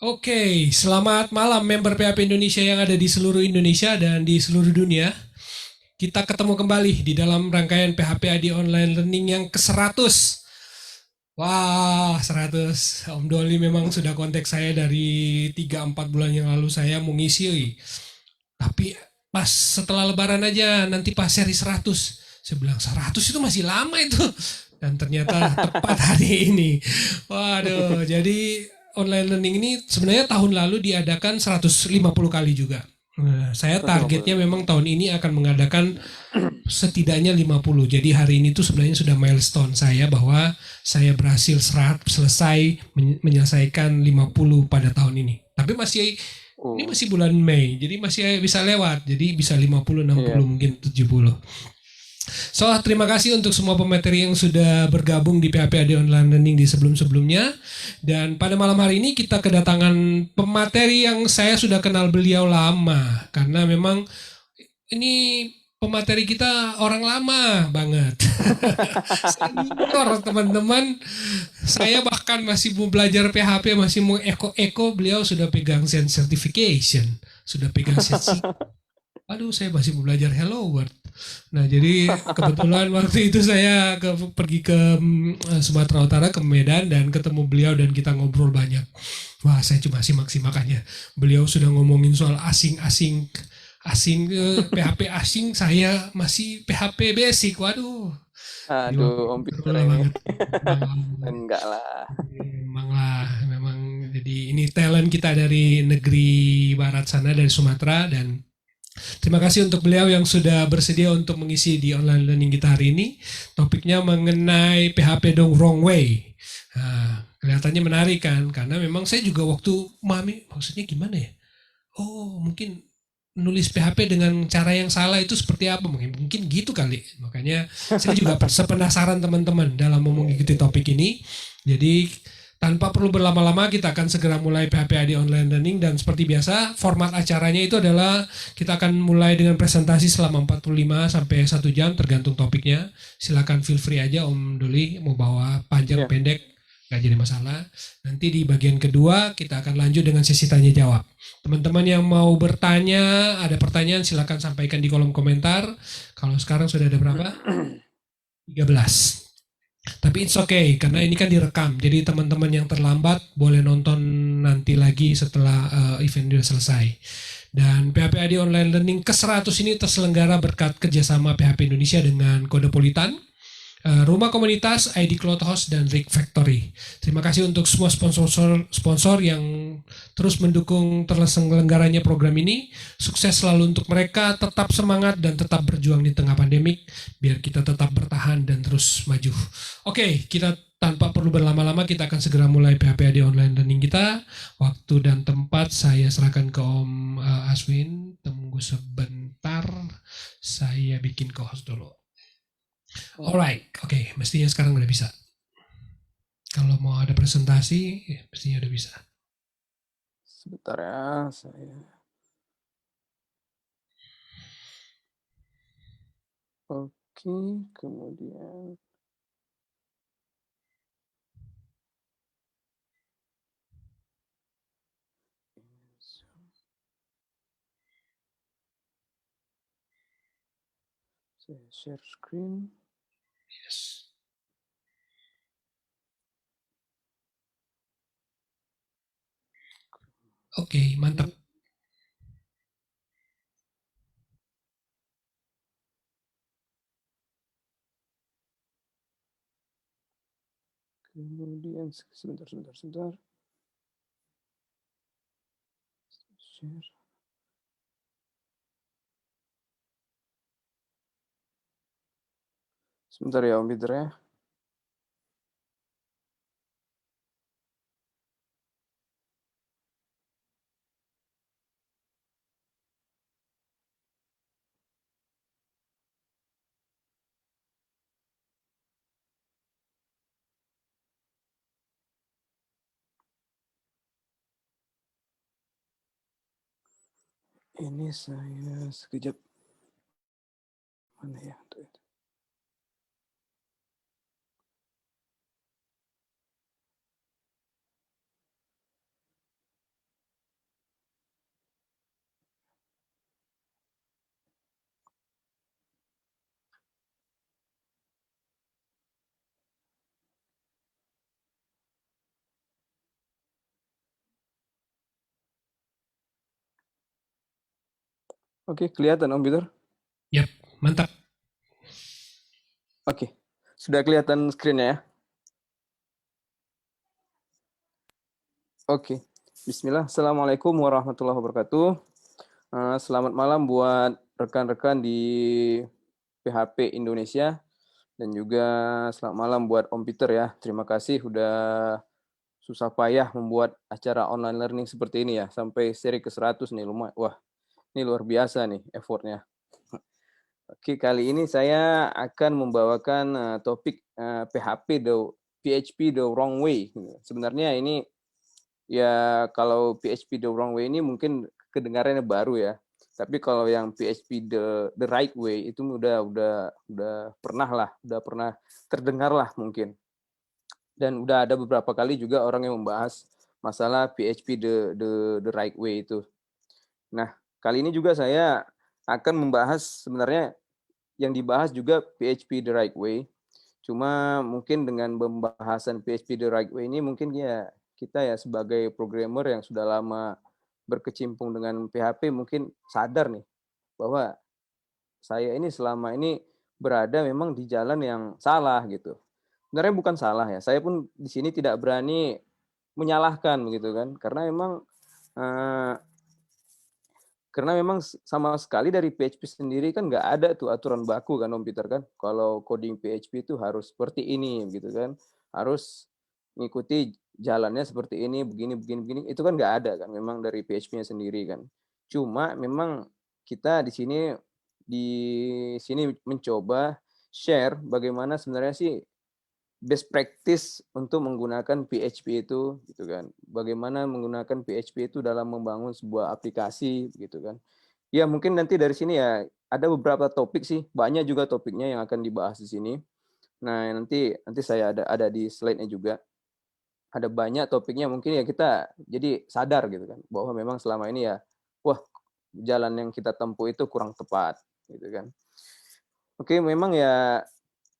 Oke, selamat malam member PHP Indonesia yang ada di seluruh Indonesia dan di seluruh dunia. Kita ketemu kembali di dalam rangkaian PHP AD Online Learning yang ke-100. Wah, 100. Om Doli memang sudah kontak saya dari 3-4 bulan yang lalu saya mau ngisi. Tapi pas setelah lebaran aja, nanti pas seri 100. Saya bilang 100 itu masih lama itu. Dan ternyata tepat hari ini. Waduh, jadi online learning ini sebenarnya tahun lalu diadakan 150 kali juga. Nah, saya targetnya 150. memang tahun ini akan mengadakan setidaknya 50. Jadi hari ini tuh sebenarnya sudah milestone saya bahwa saya berhasil selesai menyelesaikan 50 pada tahun ini. Tapi ini Oh, masih bulan Mei, jadi masih bisa lewat. Jadi bisa 50, 60, iya. mungkin 70. So, terima kasih untuk semua pemateri yang sudah bergabung di PHP AD Online Learning di sebelum-sebelumnya. Dan pada malam hari ini kita kedatangan pemateri yang saya sudah kenal beliau lama. Karena memang ini pemateri kita orang lama banget. Senior teman-teman. Saya bahkan masih mau belajar PHP, masih mau eko-eko, beliau sudah pegang Zen Certification. Sudah pegang Zen. Aduh, saya masih mau belajar Hello World. Nah, jadi kebetulan waktu itu saya pergi ke Sumatera Utara, ke Medan, dan ketemu beliau dan kita ngobrol banyak. Wah, saya cuma simak-simak aja. Beliau sudah ngomongin soal asing-asing, PHP asing, saya masih PHP basic. Waduh, jadi Aduh, Om seru Peter lah ini. banget. Enggak lah. Memang lah, memang jadi ini talent kita dari negeri barat sana, dari Sumatera. Dan terima kasih untuk beliau yang sudah bersedia untuk mengisi di online learning kita hari ini. Topiknya mengenai PHP dong wrong way. Nah, kelihatannya menarik kan, karena memang saya juga waktu mami, maksudnya gimana ya? Oh, mungkin nulis PHP dengan cara yang salah itu seperti apa? Mungkin gitu kali. Makanya saya juga sepenasaran teman-teman dalam mau Iya, mengikuti iya, iya. topik ini. Jadi tanpa perlu berlama-lama kita akan segera mulai PHP AD Online Learning, dan seperti biasa format acaranya itu adalah kita akan mulai dengan presentasi selama 45 sampai 1 jam tergantung topiknya. Silakan feel free aja Om Doli mau bawa panjang Iya. pendek, nggak jadi masalah. Nanti di bagian kedua kita akan lanjut dengan sesi tanya jawab. Teman-teman yang mau bertanya, ada pertanyaan silakan sampaikan di kolom komentar. Kalau sekarang sudah ada berapa? 13. Tapi it's okay, karena ini kan direkam. Jadi teman-teman yang terlambat boleh nonton nanti lagi setelah event sudah selesai. Dan PHP AD Online Learning ke-100 ini terselenggara berkat kerjasama PHP Indonesia dengan Kodepolitan, Rumah Komunitas, ID Cloud Host, dan Rig Factory. Terima kasih untuk semua sponsor yang terus mendukung terselenggaranya program ini. Sukses selalu untuk mereka, tetap semangat dan tetap berjuang di tengah pandemik, biar kita tetap bertahan dan terus maju. Oke, kita tanpa perlu berlama-lama kita akan segera mulai PHP AD Online Learning kita. Waktu dan tempat saya serahkan ke Om Aswin. Tunggu sebentar, saya bikin co-host dulu. Alright, oke, mestinya sekarang udah bisa. Kalau mau ada presentasi, ya, mestinya udah bisa. Sebentar ya, saya. Oke, kemudian saya share screen. Yes. Oke, mantap. Oke. Kemudian sebentar. Share. Sebentar ya, Om Peter ya. Ini saya sekejap. Mana ya? Tuh. Oke, kelihatan Om Peter? Yap, mantap. Oke, sudah kelihatan screen-nya ya? Oke, Bismillah. Assalamualaikum warahmatullahi wabarakatuh. Selamat malam buat rekan-rekan di PHP Indonesia dan juga selamat malam buat Om Peter ya. Terima kasih udah susah payah membuat acara online learning seperti ini ya. Sampai seri ke-100 nih, lumayan. Wah, ini luar biasa nih effortnya. Oke, kali ini saya akan membawakan topik PHP the wrong way. Sebenarnya ini ya kalau PHP the wrong way ini mungkin kedengarannya baru ya. Tapi kalau yang PHP the right way itu udah pernah terdengar lah mungkin. Dan udah ada beberapa kali juga orang yang membahas masalah PHP the right way itu. Nah, kali ini juga saya akan membahas sebenarnya yang dibahas juga PHP the right way. Cuma mungkin dengan pembahasan PHP the right way ini mungkin ya kita ya sebagai programmer yang sudah lama berkecimpung dengan PHP mungkin sadar nih bahwa saya ini selama ini berada memang di jalan yang salah gitu. Sebenarnya bukan salah ya. Saya pun di sini tidak berani menyalahkan begitu kan. Eh, karena memang sama sekali dari PHP sendiri kan nggak ada tuh aturan baku kan Om Peter kan. Kalau coding PHP itu harus seperti ini gitu kan. Harus mengikuti jalannya seperti ini, begini. Itu kan nggak ada kan memang dari PHP-nya sendiri kan. Cuma memang kita di sini mencoba share bagaimana sebenarnya sih best practice untuk menggunakan PHP itu gitu kan. Bagaimana menggunakan PHP itu dalam membangun sebuah aplikasi gitu kan. Ya mungkin nanti dari sini ya ada beberapa topik sih, banyak juga topiknya yang akan dibahas di sini. Nah, nanti saya ada di slide-nya juga. Ada banyak topiknya mungkin ya kita jadi sadar gitu kan bahwa memang selama ini ya wah jalan yang kita tempuh itu kurang tepat gitu kan. Oke, memang ya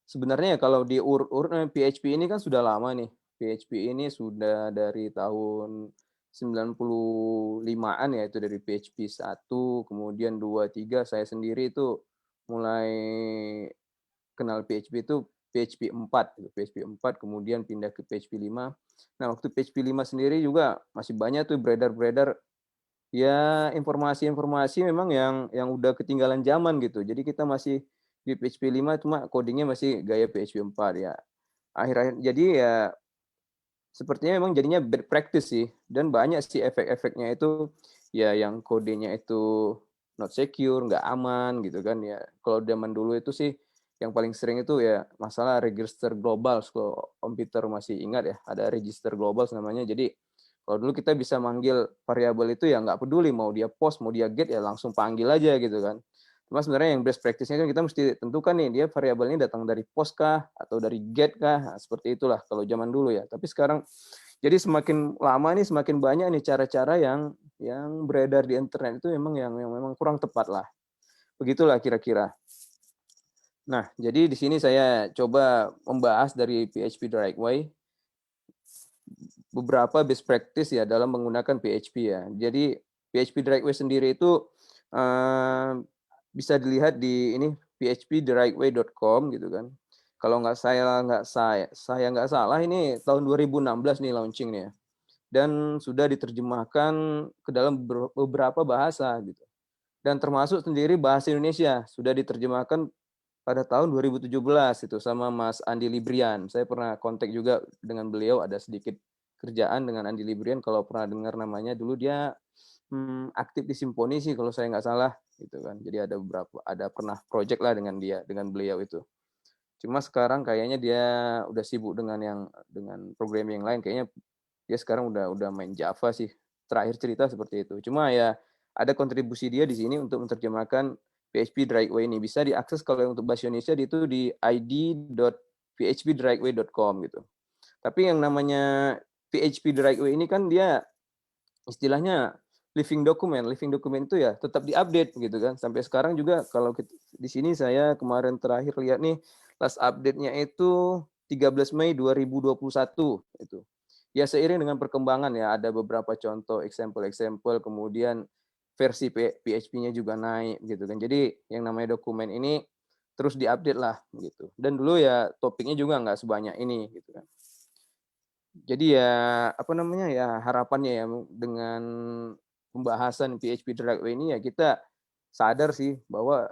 sebenarnya kalau diurut-urut PHP ini kan sudah lama nih. PHP ini sudah dari tahun 95-an ya, itu dari PHP 1, kemudian 2, 3 saya sendiri itu mulai kenal PHP itu PHP 4, PHP 4 kemudian pindah ke PHP 5. Nah, waktu PHP 5 sendiri juga masih banyak tuh beredar-beredar ya informasi-informasi memang yang udah ketinggalan zaman gitu. Jadi kita masih di PHP 5 cuma codingnya masih gaya PHP 4 ya. Akhir-akhir jadi ya sepertinya memang jadinya bad practice sih dan banyak sih efek-efeknya itu ya yang kodenya itu not secure, nggak aman gitu kan ya. Kalau zaman dulu itu sih yang paling sering itu ya masalah register global. Kalau Om Peter masih ingat ya, ada register global namanya. Jadi kalau dulu kita bisa manggil variabel itu ya nggak peduli mau dia post, mau dia get ya langsung panggil aja gitu kan. Cuma sebenarnya yang best practice-nya kan kita mesti tentukan nih dia variabelnya datang dari post kah atau dari get kah. Nah, seperti itulah kalau zaman dulu ya. Tapi sekarang jadi semakin lama nih semakin banyak nih cara-cara yang beredar di internet itu yang memang kurang tepat lah. Begitulah kira-kira. Nah, jadi di sini saya coba membahas dari PHP the right way beberapa best practice ya dalam menggunakan PHP ya. Jadi PHP the right way sendiri itu bisa dilihat di ini phptherightway.com gitu kan. Kalau saya nggak salah ini tahun 2016 nih launching nih ya. Dan sudah diterjemahkan ke dalam beberapa bahasa gitu. Dan termasuk sendiri bahasa Indonesia sudah diterjemahkan pada tahun 2017 itu sama Mas Andi Librian. Saya pernah kontak juga dengan beliau, ada sedikit kerjaan dengan Andi Librian. Kalau pernah dengar namanya dulu dia aktif di Simponi sih kalau saya nggak salah gitu kan. Jadi ada pernah project lah dengan beliau itu. Cuma sekarang kayaknya dia udah sibuk dengan program yang lain. Kayaknya dia sekarang udah main Java sih. Terakhir cerita seperti itu. Cuma ya ada kontribusi dia di sini untuk menerjemahkan PHP the right way ini. Bisa diakses kalau untuk bahasa Indonesia itu di id.phptherightway.com gitu. Tapi yang namanya PHP the right way ini kan dia istilahnya living document. Living document itu ya tetap diupdate gitu kan. Sampai sekarang juga kalau di sini saya kemarin terakhir lihat nih last update-nya itu 13 Mei 2021 itu. Ya seiring dengan perkembangan ya ada beberapa contoh example kemudian versi PHP-nya juga naik gitu kan. Jadi yang namanya dokumen ini terus diupdate lah gitu. Dan dulu ya topiknya juga nggak sebanyak ini gitu kan. Jadi ya apa namanya ya harapannya ya dengan pembahasan PHP Dragway ini ya kita sadar sih bahwa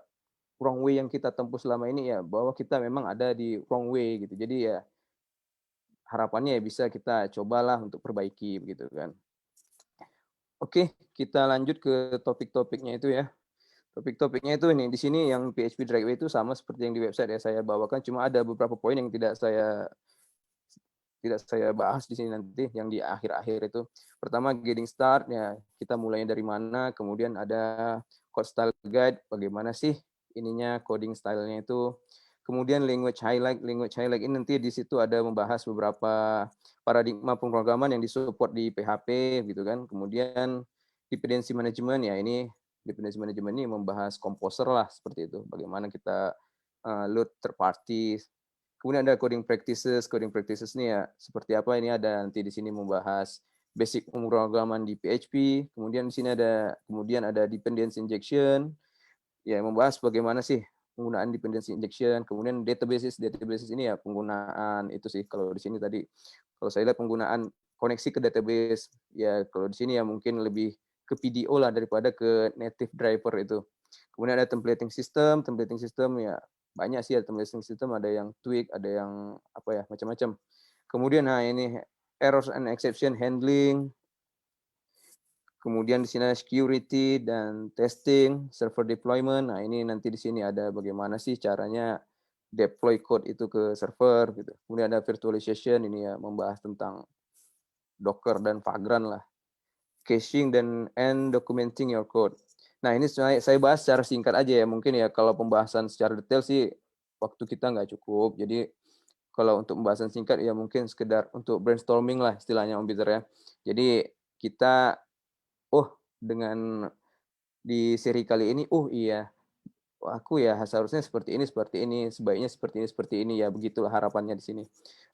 wrong way yang kita tempuh selama ini ya bahwa kita memang ada di wrong way gitu. Jadi ya harapannya ya bisa kita cobalah untuk perbaiki begitu kan. Oke, kita lanjut ke topik-topiknya itu ya. Topik-topiknya itu ini di sini yang PHP Dragway itu sama seperti yang di website ya saya bawakan, cuma ada beberapa poin yang tidak saya bahas di sini nanti yang di akhir-akhir itu. Pertama getting start ya, kita mulainya dari mana, kemudian ada code style guide, bagaimana sih ininya coding style-nya itu. Kemudian language highlight ini nanti di situ ada membahas beberapa paradigma pemrograman yang disupport di PHP gitu kan. Kemudian dependency management ya ini dependency management ini membahas composer lah seperti itu. Bagaimana kita load third party. Kemudian ada coding practices ini ya seperti apa ini ada nanti di sini membahas basic pemrograman di PHP. Kemudian di sini ada dependency injection, ya membahas bagaimana sih penggunaan dependency injection. Kemudian databases ini ya penggunaan itu sih kalau di sini tadi kalau saya lihat penggunaan koneksi ke database ya kalau di sini ya mungkin lebih ke PDO lah daripada ke native driver itu. Kemudian ada templating system ya banyak sih ya templating system, ada yang tweak, ada yang apa ya macam-macam. Kemudian nah ini errors and exception handling. Kemudian di sini ada security dan testing, server deployment. Nah, ini nanti di sini ada bagaimana sih caranya deploy code itu ke server gitu. Kemudian ada virtualization, ini ya membahas tentang Docker dan Vagrant lah. Caching and documenting your code. Nah, ini saya bahas secara singkat aja ya. Mungkin ya kalau pembahasan secara detail sih waktu kita nggak cukup. Jadi kalau untuk pembahasan singkat ya mungkin sekedar untuk brainstorming lah istilahnya Om Peter ya. Jadi kita dengan di seri kali ini, iya, aku ya seharusnya seperti ini, sebaiknya seperti ini, ya begitulah harapannya di sini.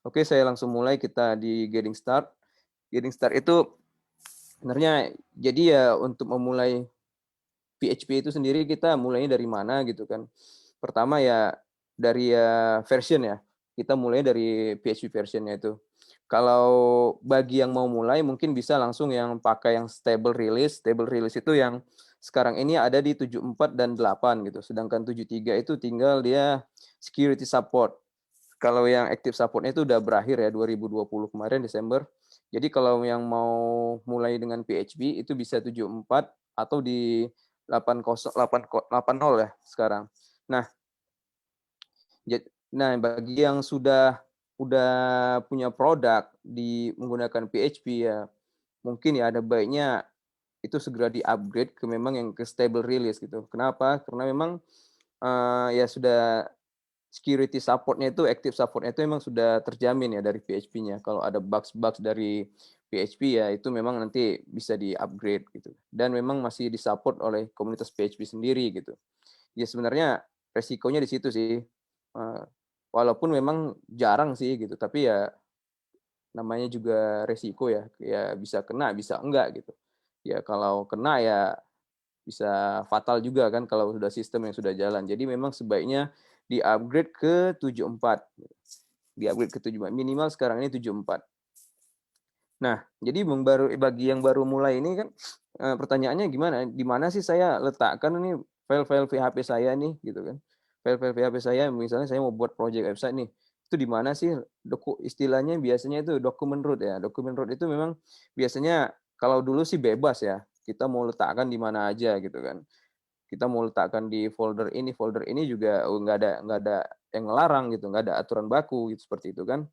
Oke, saya langsung mulai kita di getting start. Getting start itu sebenarnya jadi ya untuk memulai PHP itu sendiri kita mulainya dari mana gitu kan. Pertama ya dari version ya, kita mulai dari PHP versionnya itu. Kalau bagi yang mau mulai mungkin bisa langsung yang pakai yang stable release itu yang sekarang ini ada di 74 dan 8 gitu. Sedangkan 73 itu tinggal dia security support. Kalau yang active supportnya itu udah berakhir ya 2020 kemarin Desember. Jadi kalau yang mau mulai dengan PHP itu bisa 74 atau di 80 ya sekarang. Nah, bagi yang sudah punya produk di menggunakan PHP ya mungkin ya ada baiknya itu segera di-upgrade ke memang yang ke stable release gitu. Kenapa? Karena memang ya sudah security support-nya itu, active support-nya itu memang sudah terjamin ya dari PHP-nya. Kalau ada bugs-bugs dari PHP ya itu memang nanti bisa di-upgrade gitu. Dan memang masih disupport oleh komunitas PHP sendiri gitu. Ya sebenarnya resikonya di situ sih. Walaupun memang jarang sih gitu, tapi ya namanya juga resiko ya. Ya bisa kena, bisa enggak gitu. Ya kalau kena ya bisa fatal juga kan kalau sudah sistem yang sudah jalan. Jadi memang sebaiknya di-upgrade ke 74. Di-upgrade ke 74. Minimal sekarang ini 74. Nah, jadi bagi yang baru mulai ini kan pertanyaannya gimana? Di mana sih saya letakkan ini file-file PHP saya nih gitu kan. File-file PHP saya misalnya saya mau buat project website nih. Itu di mana sih istilahnya biasanya itu document root ya. Document root itu memang biasanya kalau dulu sih bebas ya. Kita mau letakkan di mana aja gitu kan. Kita mau letakkan di folder ini juga nggak ada yang ngelarang gitu, nggak ada aturan baku gitu seperti itu kan.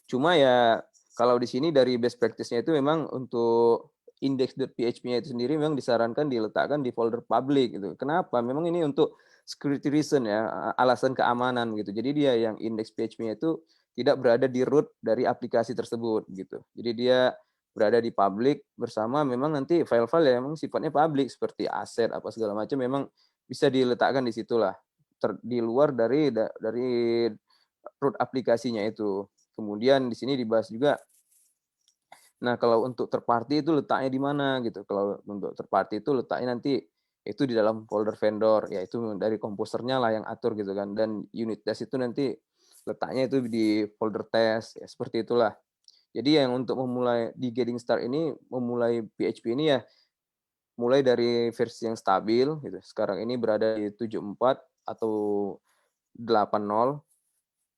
Cuma ya kalau di sini dari best practice-nya itu memang untuk index.php-nya itu sendiri memang disarankan diletakkan di folder public gitu. Kenapa? Memang ini untuk security reason ya, alasan keamanan gitu. Jadi dia yang index PHP-nya itu tidak berada di root dari aplikasi tersebut gitu. Jadi dia berada di public bersama memang nanti file-file yang memang sifatnya public seperti aset apa segala macam memang bisa diletakkan di situlah di luar dari root aplikasinya itu. Kemudian di sini dibahas juga. Nah, kalau untuk third party itu letaknya di mana gitu. Kalau untuk third party itu letaknya nanti itu di dalam folder vendor, yaitu dari komposernya lah yang atur gitu kan. Dan unit test itu nanti letaknya itu di folder test, ya seperti itulah. Jadi yang untuk memulai di Getting Start ini, memulai PHP ini ya mulai dari versi yang stabil gitu. Sekarang ini berada di 7.4 atau 8.0,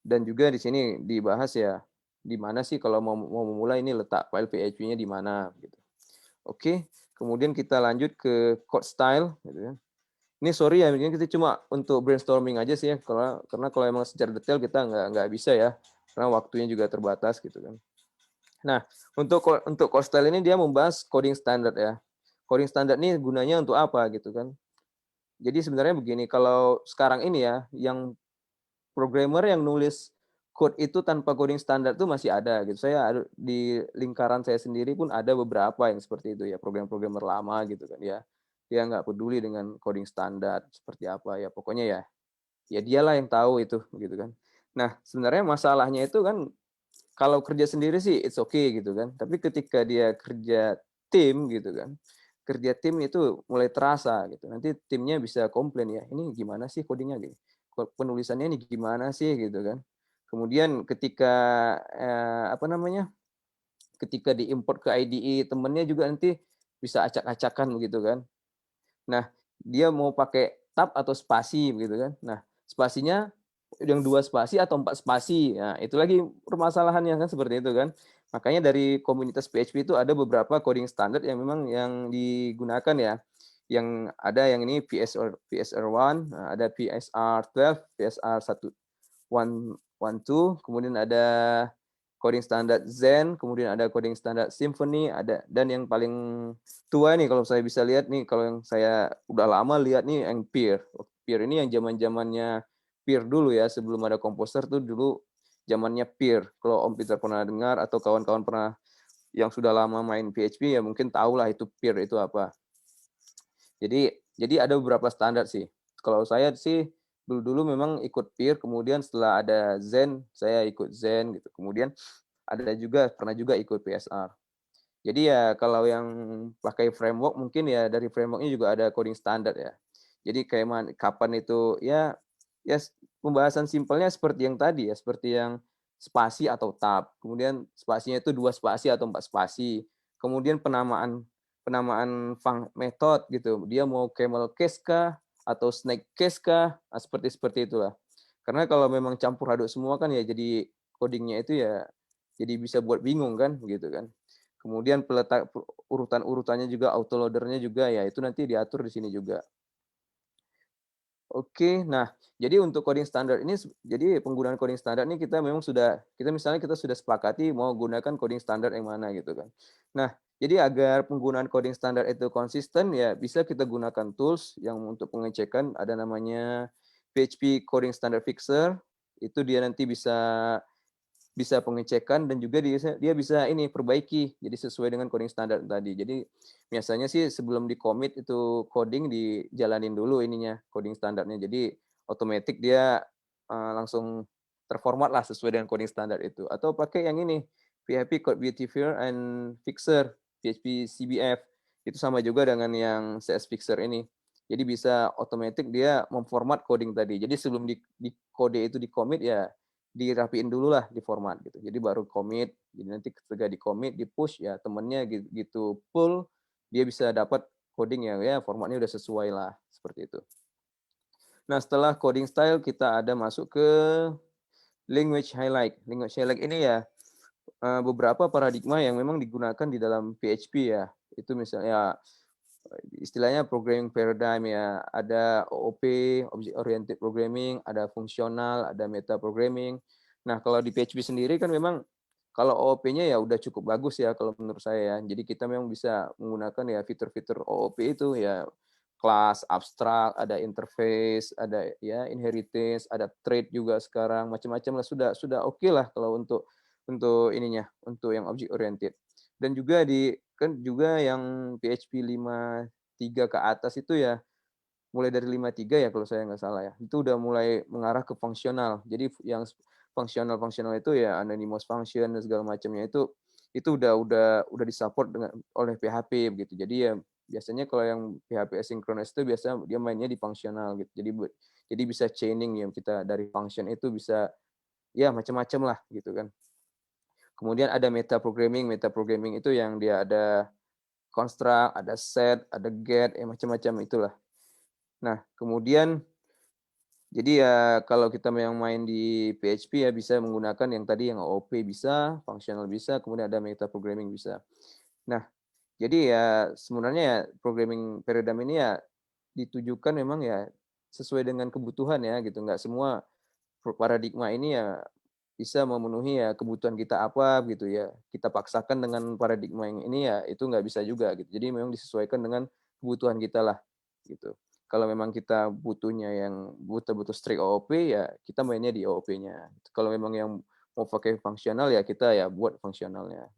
dan juga di sini dibahas ya di mana sih kalau mau memulai ini letak file PHP-nya di mana gitu. Oke, kemudian kita lanjut ke code style gitu ya. Ini sorry ya, ini kita cuma untuk brainstorming aja sih ya, karena kalau emang secara detail kita nggak bisa ya, karena waktunya juga terbatas gitu kan. Nah, untuk code style ini dia membahas coding standard ya. Coding standard ini gunanya untuk apa gitu kan. Jadi sebenarnya begini, kalau sekarang ini ya, yang programmer yang nulis code itu tanpa coding standar itu masih ada gitu. Saya di lingkaran saya sendiri pun ada beberapa yang seperti itu ya, programmer lama gitu kan ya. Dia nggak peduli dengan coding standar seperti apa ya, pokoknya ya, ya dialah yang tahu itu gitu kan. Nah, sebenarnya masalahnya itu kan kalau kerja sendiri sih it's okay gitu kan. Tapi ketika dia kerja tim gitu kan, kerja tim itu mulai terasa gitu. Nanti timnya bisa komplain ya, ini gimana sih codingnya gitu. Penulisannya ini gimana sih gitu kan. Kemudian ketika apa namanya? Ketika diimport ke IDE temennya juga nanti bisa acak-acakan begitu kan. Nah, dia mau pakai tab atau spasi gitu kan. Nah, spasinya yang 2 spasi atau 4 spasi. Nah, itu lagi permasalahannya kan seperti itu kan. Makanya dari komunitas PHP itu ada beberapa coding standard yang memang yang digunakan ya. Yang ada yang ini PSR1, ada PSR12, PSR1 112, kemudian ada coding standar Zen, kemudian ada coding standar Symfony, ada, dan yang paling tua nih kalau saya bisa lihat nih, kalau yang saya udah lama lihat nih yang Peer. Peer ini yang zaman-zamannya Peer dulu ya, sebelum ada komposer tuh dulu zamannya Peer. Kalau Om Peter pernah dengar atau kawan-kawan pernah yang sudah lama main PHP ya mungkin tahulah itu Peer itu apa. Jadi ada beberapa standar sih. Kalau saya sih dulu memang ikut Peer, kemudian setelah ada Zen, saya ikut Zen gitu. Kemudian ada juga pernah juga ikut PSR. Jadi ya kalau yang pakai framework mungkin ya dari frameworknya juga ada coding standar ya. Jadi kayak kapan itu ya ya pembahasan simpelnya seperti yang tadi ya, seperti yang spasi atau tab. Kemudian spasinya itu 2 spasi atau 4 spasi. Kemudian penamaan penamaan method gitu. Dia mau camel case kah atau snake case kah? Nah, seperti itulah. Karena kalau memang campur aduk semua kan ya jadi codingnya itu ya jadi bisa buat bingung kan gitu kan. Kemudian peletak urutan-urutannya juga autoloader-nya juga ya itu nanti diatur di sini juga. Oke, nah jadi untuk coding standar ini jadi penggunaan coding standar ini kita misalnya kita sudah sepakati mau gunakan coding standar yang mana gitu kan. Nah, jadi agar penggunaan coding standar itu konsisten ya bisa kita gunakan tools yang untuk pengecekan ada namanya PHP Coding Standard Fixer. Itu dia nanti bisa bisa pengecekan dan juga dia bisa ini perbaiki jadi sesuai dengan coding standar tadi. Jadi biasanya sih sebelum di commit itu coding dijalanin dulu ininya coding standarnya. Jadi otomatis dia langsung terformat lah sesuai dengan coding standar itu. Atau pakai yang ini PHP Code Beautifier and Fixer, PHP CBF. Itu sama juga dengan yang CS Fixer ini. Jadi bisa otomatis dia memformat coding tadi. Jadi sebelum di kode itu di commit ya dirapiin dulu lah di format gitu. Jadi baru commit. Jadi nanti ketika di commit, di push ya temennya gitu pull dia bisa dapat coding ya formatnya udah sesuai lah seperti itu. Nah, setelah coding style kita ada masuk ke language highlight. Language highlight ini ya beberapa paradigma yang memang digunakan di dalam PHP ya. Itu misalnya istilahnya programming paradigm ya, ada OOP, Object Oriented Programming, ada fungsional, ada meta programming. Nah, kalau di PHP sendiri kan memang kalau OOP-nya ya udah cukup bagus ya kalau menurut saya ya. Jadi kita memang bisa menggunakan ya fitur-fitur OOP itu ya kelas, abstrak, ada interface, ada ya inheritance, ada trait juga sekarang, macam-macam lah sudah oke lah kalau untuk ininya, untuk yang object oriented. Dan juga kan juga yang PHP 5.3 ke atas itu ya mulai dari 5.3 ya kalau saya nggak salah ya. Itu udah mulai mengarah ke fungsional. Jadi yang fungsional itu ya anonymous function dan segala macamnya itu itu udah disupport dengan oleh PHP begitu. Jadi ya biasanya kalau yang PHP asynchronous itu biasanya dia mainnya di fungsional gitu. Jadi bisa chaining yang kita dari function itu bisa ya macam-macam lah gitu kan. Kemudian ada meta programming. Meta programming itu yang dia ada construct, ada set, ada get, ya macam-macam itulah. Nah, kemudian jadi ya kalau kita yang main di PHP ya bisa menggunakan yang tadi yang OOP bisa, functional bisa, kemudian ada meta programming bisa. Nah, jadi ya sebenarnya ya programming paradigm ini ya ditujukan memang ya sesuai dengan kebutuhan ya gitu. Nggak semua paradigma ini ya bisa memenuhi ya kebutuhan kita apa gitu ya. Kita paksakan dengan paradigma yang ini ya itu nggak bisa juga gitu. Jadi memang disesuaikan dengan kebutuhan kita lah gitu. Kalau memang kita butuhnya yang betul-betul strict OOP ya kita mainnya di OOP-nya. Kalau memang yang mau pakai fungsional ya kita ya buat fungsionalnya.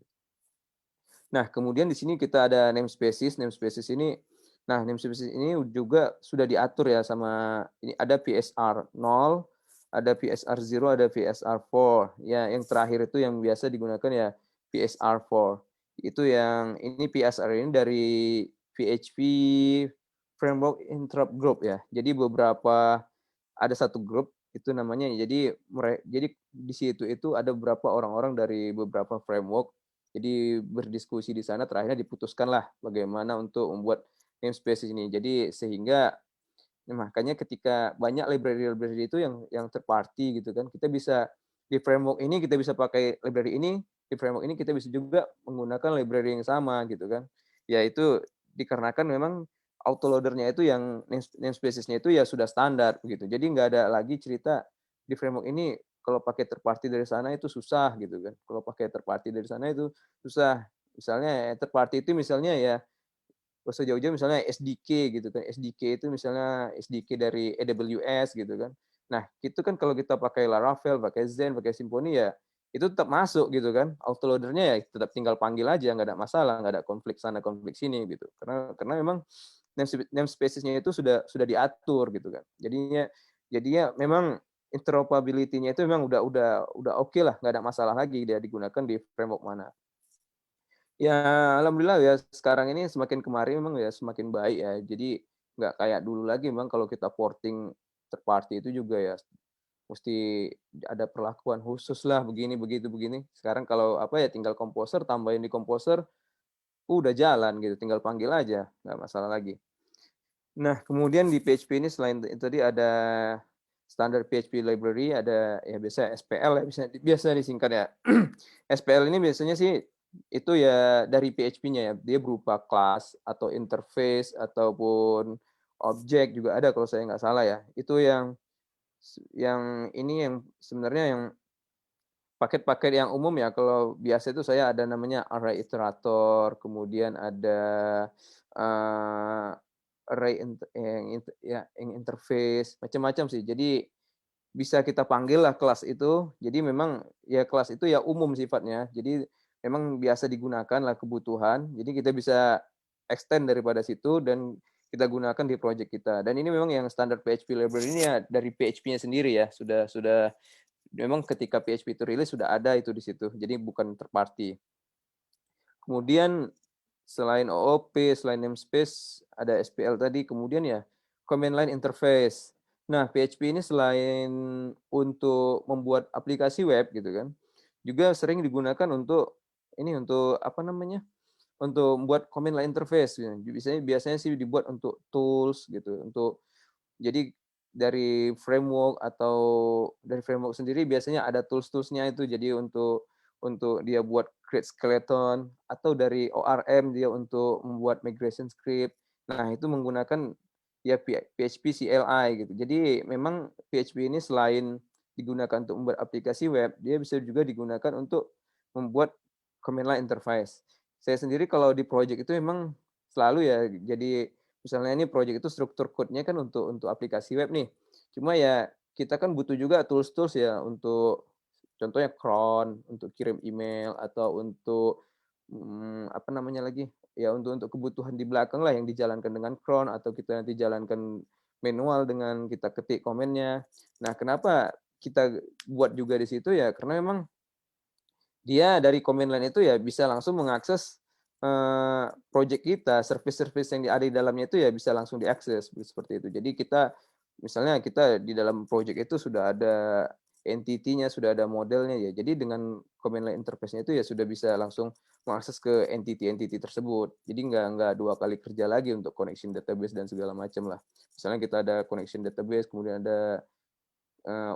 Nah, kemudian di sini kita ada namespaces. Namespaces ini, nah namespaces ini juga sudah diatur ya sama ini ada PSR 0, ada PSR 0, ada PSR 4. Ya, yang terakhir itu yang biasa digunakan ya PSR 4. Itu yang ini PSR ini dari PHP Framework Interrupt Group ya. Jadi beberapa ada satu grup itu namanya jadi di situ itu ada beberapa orang-orang dari beberapa framework jadi berdiskusi di sana terakhirnya diputuskanlah bagaimana untuk membuat namespace ini. Jadi sehingga makanya ketika banyak library itu yang terparty gitu kan, kita bisa di framework ini kita bisa pakai library ini, di framework ini kita bisa juga menggunakan library yang sama gitu kan. Ya itu dikarenakan memang autoloader-nya itu yang namespaces-nya itu ya sudah standar begitu. Jadi nggak ada lagi cerita di framework ini kalau pakai third party dari sana itu susah gitu kan. Kalau pakai third party dari sana itu susah. Misalnya third party itu misalnya ya gak usah jauh-jauh misalnya SDK gitu kan. SDK itu misalnya SDK dari AWS gitu kan. Nah, itu kan kalau kita pakai Laravel, pakai Zen, pakai Symfony ya itu tetap masuk gitu kan. Autoloader-nya ya tetap tinggal panggil aja, nggak ada masalah, nggak ada konflik sana, konflik sini gitu. Karena memang namespaces-nya itu sudah diatur gitu kan. Jadinya memang interoperability-nya itu memang udah oke lah, nggak ada masalah lagi dia digunakan di framework mana. Ya, alhamdulillah ya sekarang ini semakin kemari memang ya semakin baik ya. Jadi nggak kayak dulu lagi memang kalau kita porting third party itu juga ya mesti ada perlakuan khusus lah begini begitu begini. Sekarang kalau apa ya tinggal komposer tambahin di komposer udah jalan gitu, tinggal panggil aja, nggak masalah lagi. Nah, kemudian di PHP ini selain itu tadi ada standar PHP library, ada ya biasa SPL ya, biasa disingkat ya. SPL ini biasanya sih itu ya dari PHP-nya ya, dia berupa kelas atau interface ataupun objek juga ada kalau saya nggak salah ya. Itu yang ini yang sebenarnya yang paket-paket yang umum ya. Kalau biasa itu saya ada namanya array iterator, kemudian ada uh, array yang interface, macam-macam sih. Jadi bisa kita panggil lah kelas itu. Jadi memang ya kelas itu ya umum sifatnya. Jadi memang biasa digunakan lah kebutuhan. Jadi kita bisa extend daripada situ dan kita gunakan di project kita. Dan ini memang yang standar PHP library ini ya dari PHP-nya sendiri ya. Sudah memang ketika PHP itu rilis sudah ada itu di situ. Jadi bukan third party. Kemudian selain OOP, selain namespace, ada SPL tadi, kemudian ya command line interface. Nah, PHP ini selain untuk membuat aplikasi web gitu kan, juga sering digunakan untuk apa namanya? Untuk membuat command line interface. Biasanya sih dibuat untuk tools gitu, jadi dari framework sendiri biasanya ada tools-toolsnya itu. Jadi untuk dia buat create skeleton atau dari ORM dia untuk membuat migration script. Nah, itu menggunakan ya PHP CLI gitu. Jadi memang PHP ini selain digunakan untuk membuat aplikasi web, dia bisa juga digunakan untuk membuat command line interface. Saya sendiri kalau di project itu memang selalu ya jadi misalnya ini project itu struktur code-nya kan untuk aplikasi web nih. Cuma ya kita kan butuh juga tools-tools ya untuk contohnya cron untuk kirim email atau untuk apa namanya lagi ya untuk kebutuhan di belakang lah yang dijalankan dengan cron atau kita nanti jalankan manual dengan kita ketik komennya. Nah, kenapa kita buat juga di situ ya karena memang dia dari command line itu ya bisa langsung mengakses project kita, service-service yang ada di dalamnya itu ya bisa langsung diakses seperti itu. Jadi kita misalnya kita di dalam project itu sudah ada entity-nya, sudah ada modelnya ya. Jadi dengan command line interface-nya itu ya sudah bisa langsung mengakses ke entity-entity tersebut. Jadi nggak dua kali kerja lagi untuk connection database dan segala macam lah. Misalnya kita ada connection database, kemudian ada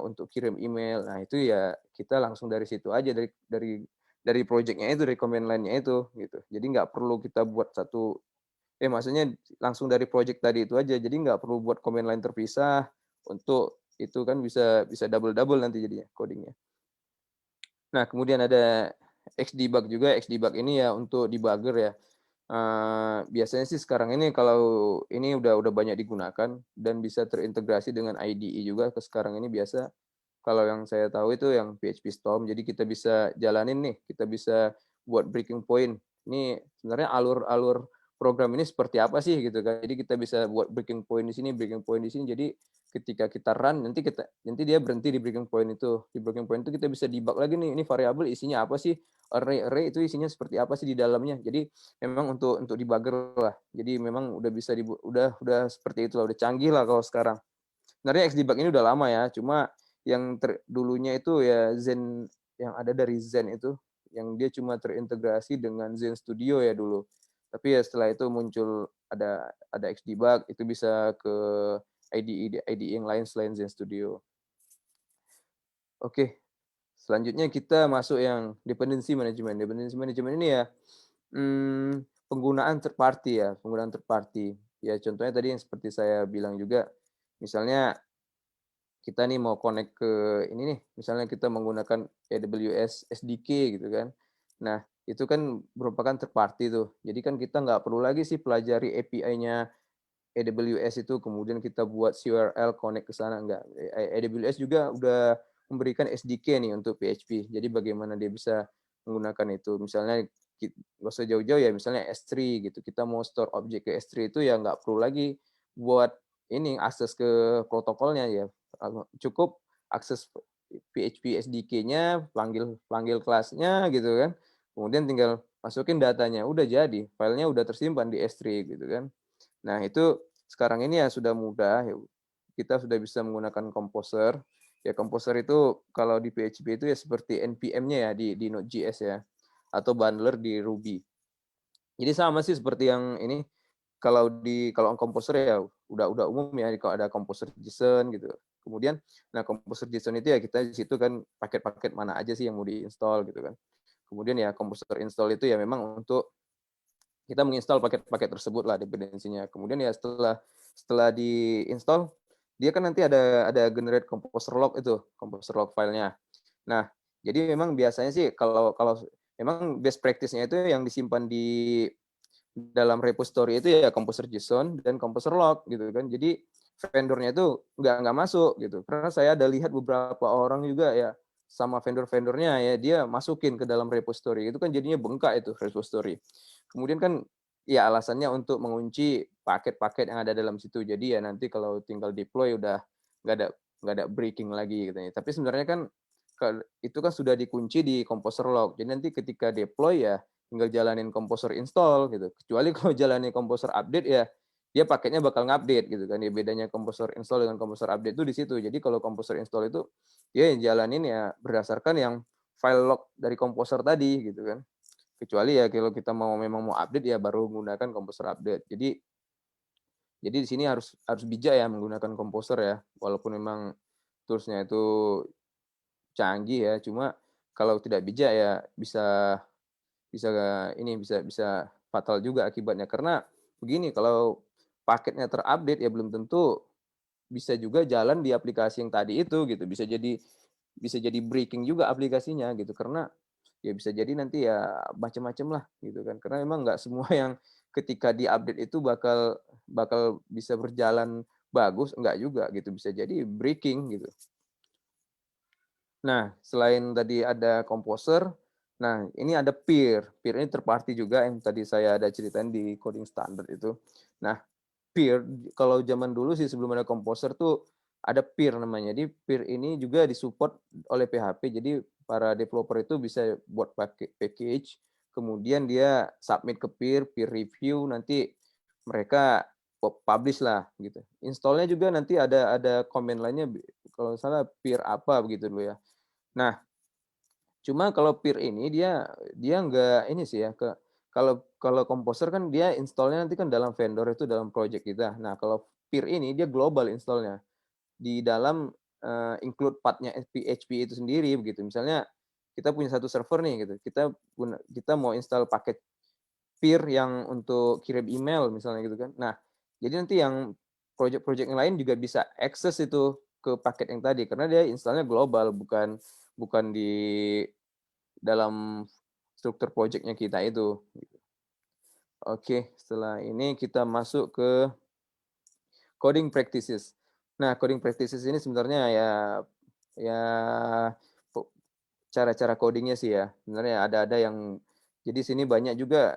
untuk kirim email. Nah, itu ya kita langsung dari situ aja dari project-nya itu, dari command line-nya itu gitu. Jadi nggak perlu kita buat maksudnya langsung dari project tadi itu aja. Jadi nggak perlu buat command line terpisah untuk itu kan bisa bisa double-double nanti jadinya codingnya. Nah, kemudian ada Xdebug juga. Xdebug ini ya untuk debugger ya. Biasanya sih sekarang ini kalau ini udah banyak digunakan dan bisa terintegrasi dengan IDE juga ke sekarang ini biasa. Kalau yang saya tahu itu yang PHP Storm, jadi kita bisa jalanin nih, kita bisa buat breaking point. Ini sebenarnya alur program ini seperti apa sih gitu kan. Jadi kita bisa buat breaking point di sini, breaking point di sini. Jadi ketika kita run nanti dia berhenti di breaking point itu. Di breaking point itu kita bisa debug lagi nih, ini variabel isinya apa sih? Array itu isinya seperti apa sih di dalamnya. Jadi memang untuk debugger lah. Jadi memang udah bisa udah seperti itu lah, udah canggih lah kalau sekarang. Sebenarnya Xdebug ini udah lama ya, cuma yang dulunya itu ya Zen, yang ada dari Zen itu, yang dia cuma terintegrasi dengan Zen Studio ya dulu. Tapi ya setelah itu muncul ada Xdebug, itu bisa ke IDE yang lain selain Zen Studio. Oke, selanjutnya kita masuk yang dependency management. Dependency management ini ya penggunaan third party ya, penggunaan third party. Ya contohnya tadi yang seperti saya bilang juga, misalnya kita nih mau connect ke ini nih, misalnya kita menggunakan AWS SDK gitu kan. Nah, itu kan merupakan third party tuh. Jadi kan kita nggak perlu lagi sih pelajari API-nya AWS itu, kemudian kita buat URL connect ke sana, enggak. AWS juga udah memberikan SDK nih untuk PHP. Jadi bagaimana dia bisa menggunakan itu. Misalnya nggak usah jauh-jauh ya, misalnya S3 gitu. Kita mau store objek ke S3 itu ya nggak perlu lagi buat ini akses ke protokolnya ya. Cukup akses PHP SDK-nya, panggil kelasnya gitu kan. Kemudian tinggal masukin datanya, udah jadi. Filenya udah tersimpan di S3 gitu kan. Nah, itu sekarang ini ya sudah mudah. Kita sudah bisa menggunakan Composer. Ya, Composer itu kalau di PHP itu ya seperti NPM-nya ya di Node.js ya, atau bundler di Ruby. Jadi sama sih seperti yang ini. Kalau Composer ya udah umum ya, kalau ada Composer JSON gitu. Kemudian, nah Composer JSON itu ya kita di situ kan paket-paket mana aja sih yang mau diinstal gitu kan. Kemudian ya Composer install itu ya memang untuk kita menginstal paket-paket tersebut lah dependensinya. Kemudian ya setelah diinstal, dia kan nanti ada generate composer log itu, composer log filenya. Nah, jadi memang biasanya sih kalau kalau memang best practice-nya itu yang disimpan di dalam repository itu ya composer JSON dan composer log gitu kan. Jadi vendornya itu nggak masuk gitu. Karena saya ada lihat beberapa orang juga ya sama vendor-vendornya ya dia masukin ke dalam repository. Itu kan jadinya bengkak itu repository. Kemudian kan ya alasannya untuk mengunci paket-paket yang ada dalam situ. Jadi ya nanti kalau tinggal deploy udah nggak ada breaking lagi gitu. Tapi sebenarnya kan itu kan sudah dikunci di composer log. Jadi nanti ketika deploy ya tinggal jalanin Composer install gitu. Kecuali kalau jalanin Composer update ya dia paketnya bakal ngupdate gitu kan. Ya bedanya Composer install dengan Composer update itu di situ. Jadi kalau Composer install itu dia jalanin ya berdasarkan yang file log dari Composer tadi gitu kan. Kecuali ya kalau kita memang mau update ya baru menggunakan Composer update. Jadi di sini harus bijak ya menggunakan Composer ya. Walaupun memang toolsnya itu canggih ya, cuma kalau tidak bijak ya bisa bisa bisa fatal juga akibatnya. Karena begini, kalau paketnya terupdate ya belum tentu bisa juga jalan di aplikasi yang tadi itu gitu. Bisa jadi breaking juga aplikasinya gitu. Karena ya bisa jadi nanti ya macam-macam lah gitu kan. Karena memang nggak semua yang ketika diupdate itu bakal bisa berjalan bagus, enggak juga gitu. Bisa jadi breaking gitu. Nah, selain tadi ada Composer, nah ini ada Peer. Peer ini third party juga yang tadi saya ada ceritain di coding standard itu. Nah, Peer kalau zaman dulu sih sebelum ada Composer tuh ada peer namanya. Jadi peer ini juga disupport oleh PHP. Jadi para developer itu bisa buat package, kemudian dia submit ke peer, peer review, nanti mereka publish lah gitu. Installnya juga nanti ada komen lainnya kalau salah peer apa begitu dulu ya. Nah, cuma kalau peer ini dia nggak ini sih ya, kalau kalau Composer kan dia installnya nanti kan dalam vendor itu dalam project kita. Nah, kalau peer ini dia global installnya di dalam include part-nya PHP itu sendiri begitu. Misalnya kita punya satu server nih gitu, kita mau install paket peer yang untuk kirim email misalnya gitu kan. Nah, jadi nanti yang project-project yang lain juga bisa akses itu ke paket yang tadi karena dia installnya global, bukan bukan di dalam struktur project-nya kita itu. Oke, setelah ini kita masuk ke coding practices. Nah, coding practices ini sebenarnya ya cara-cara codingnya sih ya. Sebenarnya ada yang jadi sini banyak juga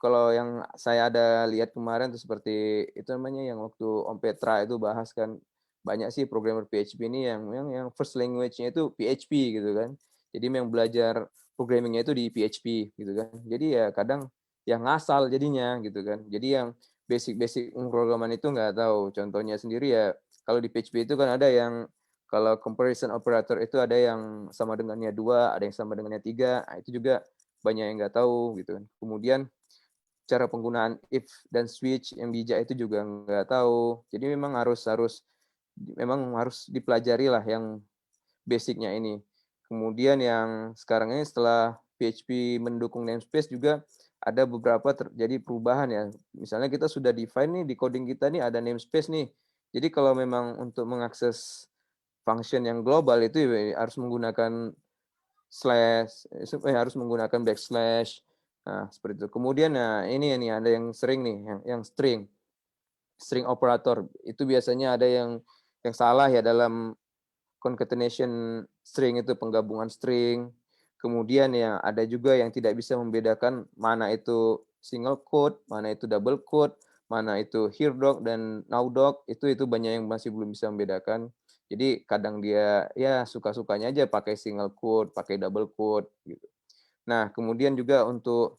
kalau yang saya ada lihat kemarin tuh seperti itu namanya yang waktu Om Petra itu bahas kan banyak sih programmer PHP ini yang first language-nya itu PHP gitu kan. Jadi yang belajar programmingnya itu di PHP gitu kan. Jadi ya kadang yang ngasal jadinya gitu kan. Jadi yang basic-basic pemrograman itu nggak tahu. Contohnya sendiri ya kalau di PHP itu kan ada yang kalau comparison operator itu ada yang sama dengannya 2, ada yang sama dengannya 3. Nah, itu juga banyak yang nggak tahu gitu kan. Kemudian cara penggunaan if dan switch yang bijak itu juga nggak tahu. Jadi memang harus dipelajari lah yang basicnya ini. Kemudian yang sekarang ini setelah PHP mendukung namespace juga ada beberapa terjadi perubahan ya. Misalnya kita sudah define nih di coding kita nih ada namespace nih. Jadi kalau memang untuk mengakses function yang global itu harus menggunakan slash, harus menggunakan backslash. Nah, seperti itu. Kemudian nah ini ada yang sering nih, yang string operator. Itu biasanya ada yang salah ya dalam concatenation string itu penggabungan string. Kemudian ya ada juga yang tidak bisa membedakan mana itu single quote, mana itu double quote, mana itu here doc dan now doc. Itu banyak yang masih belum bisa membedakan. Jadi kadang dia ya suka-sukanya aja pakai single quote, pakai double quote gitu. Nah, kemudian juga untuk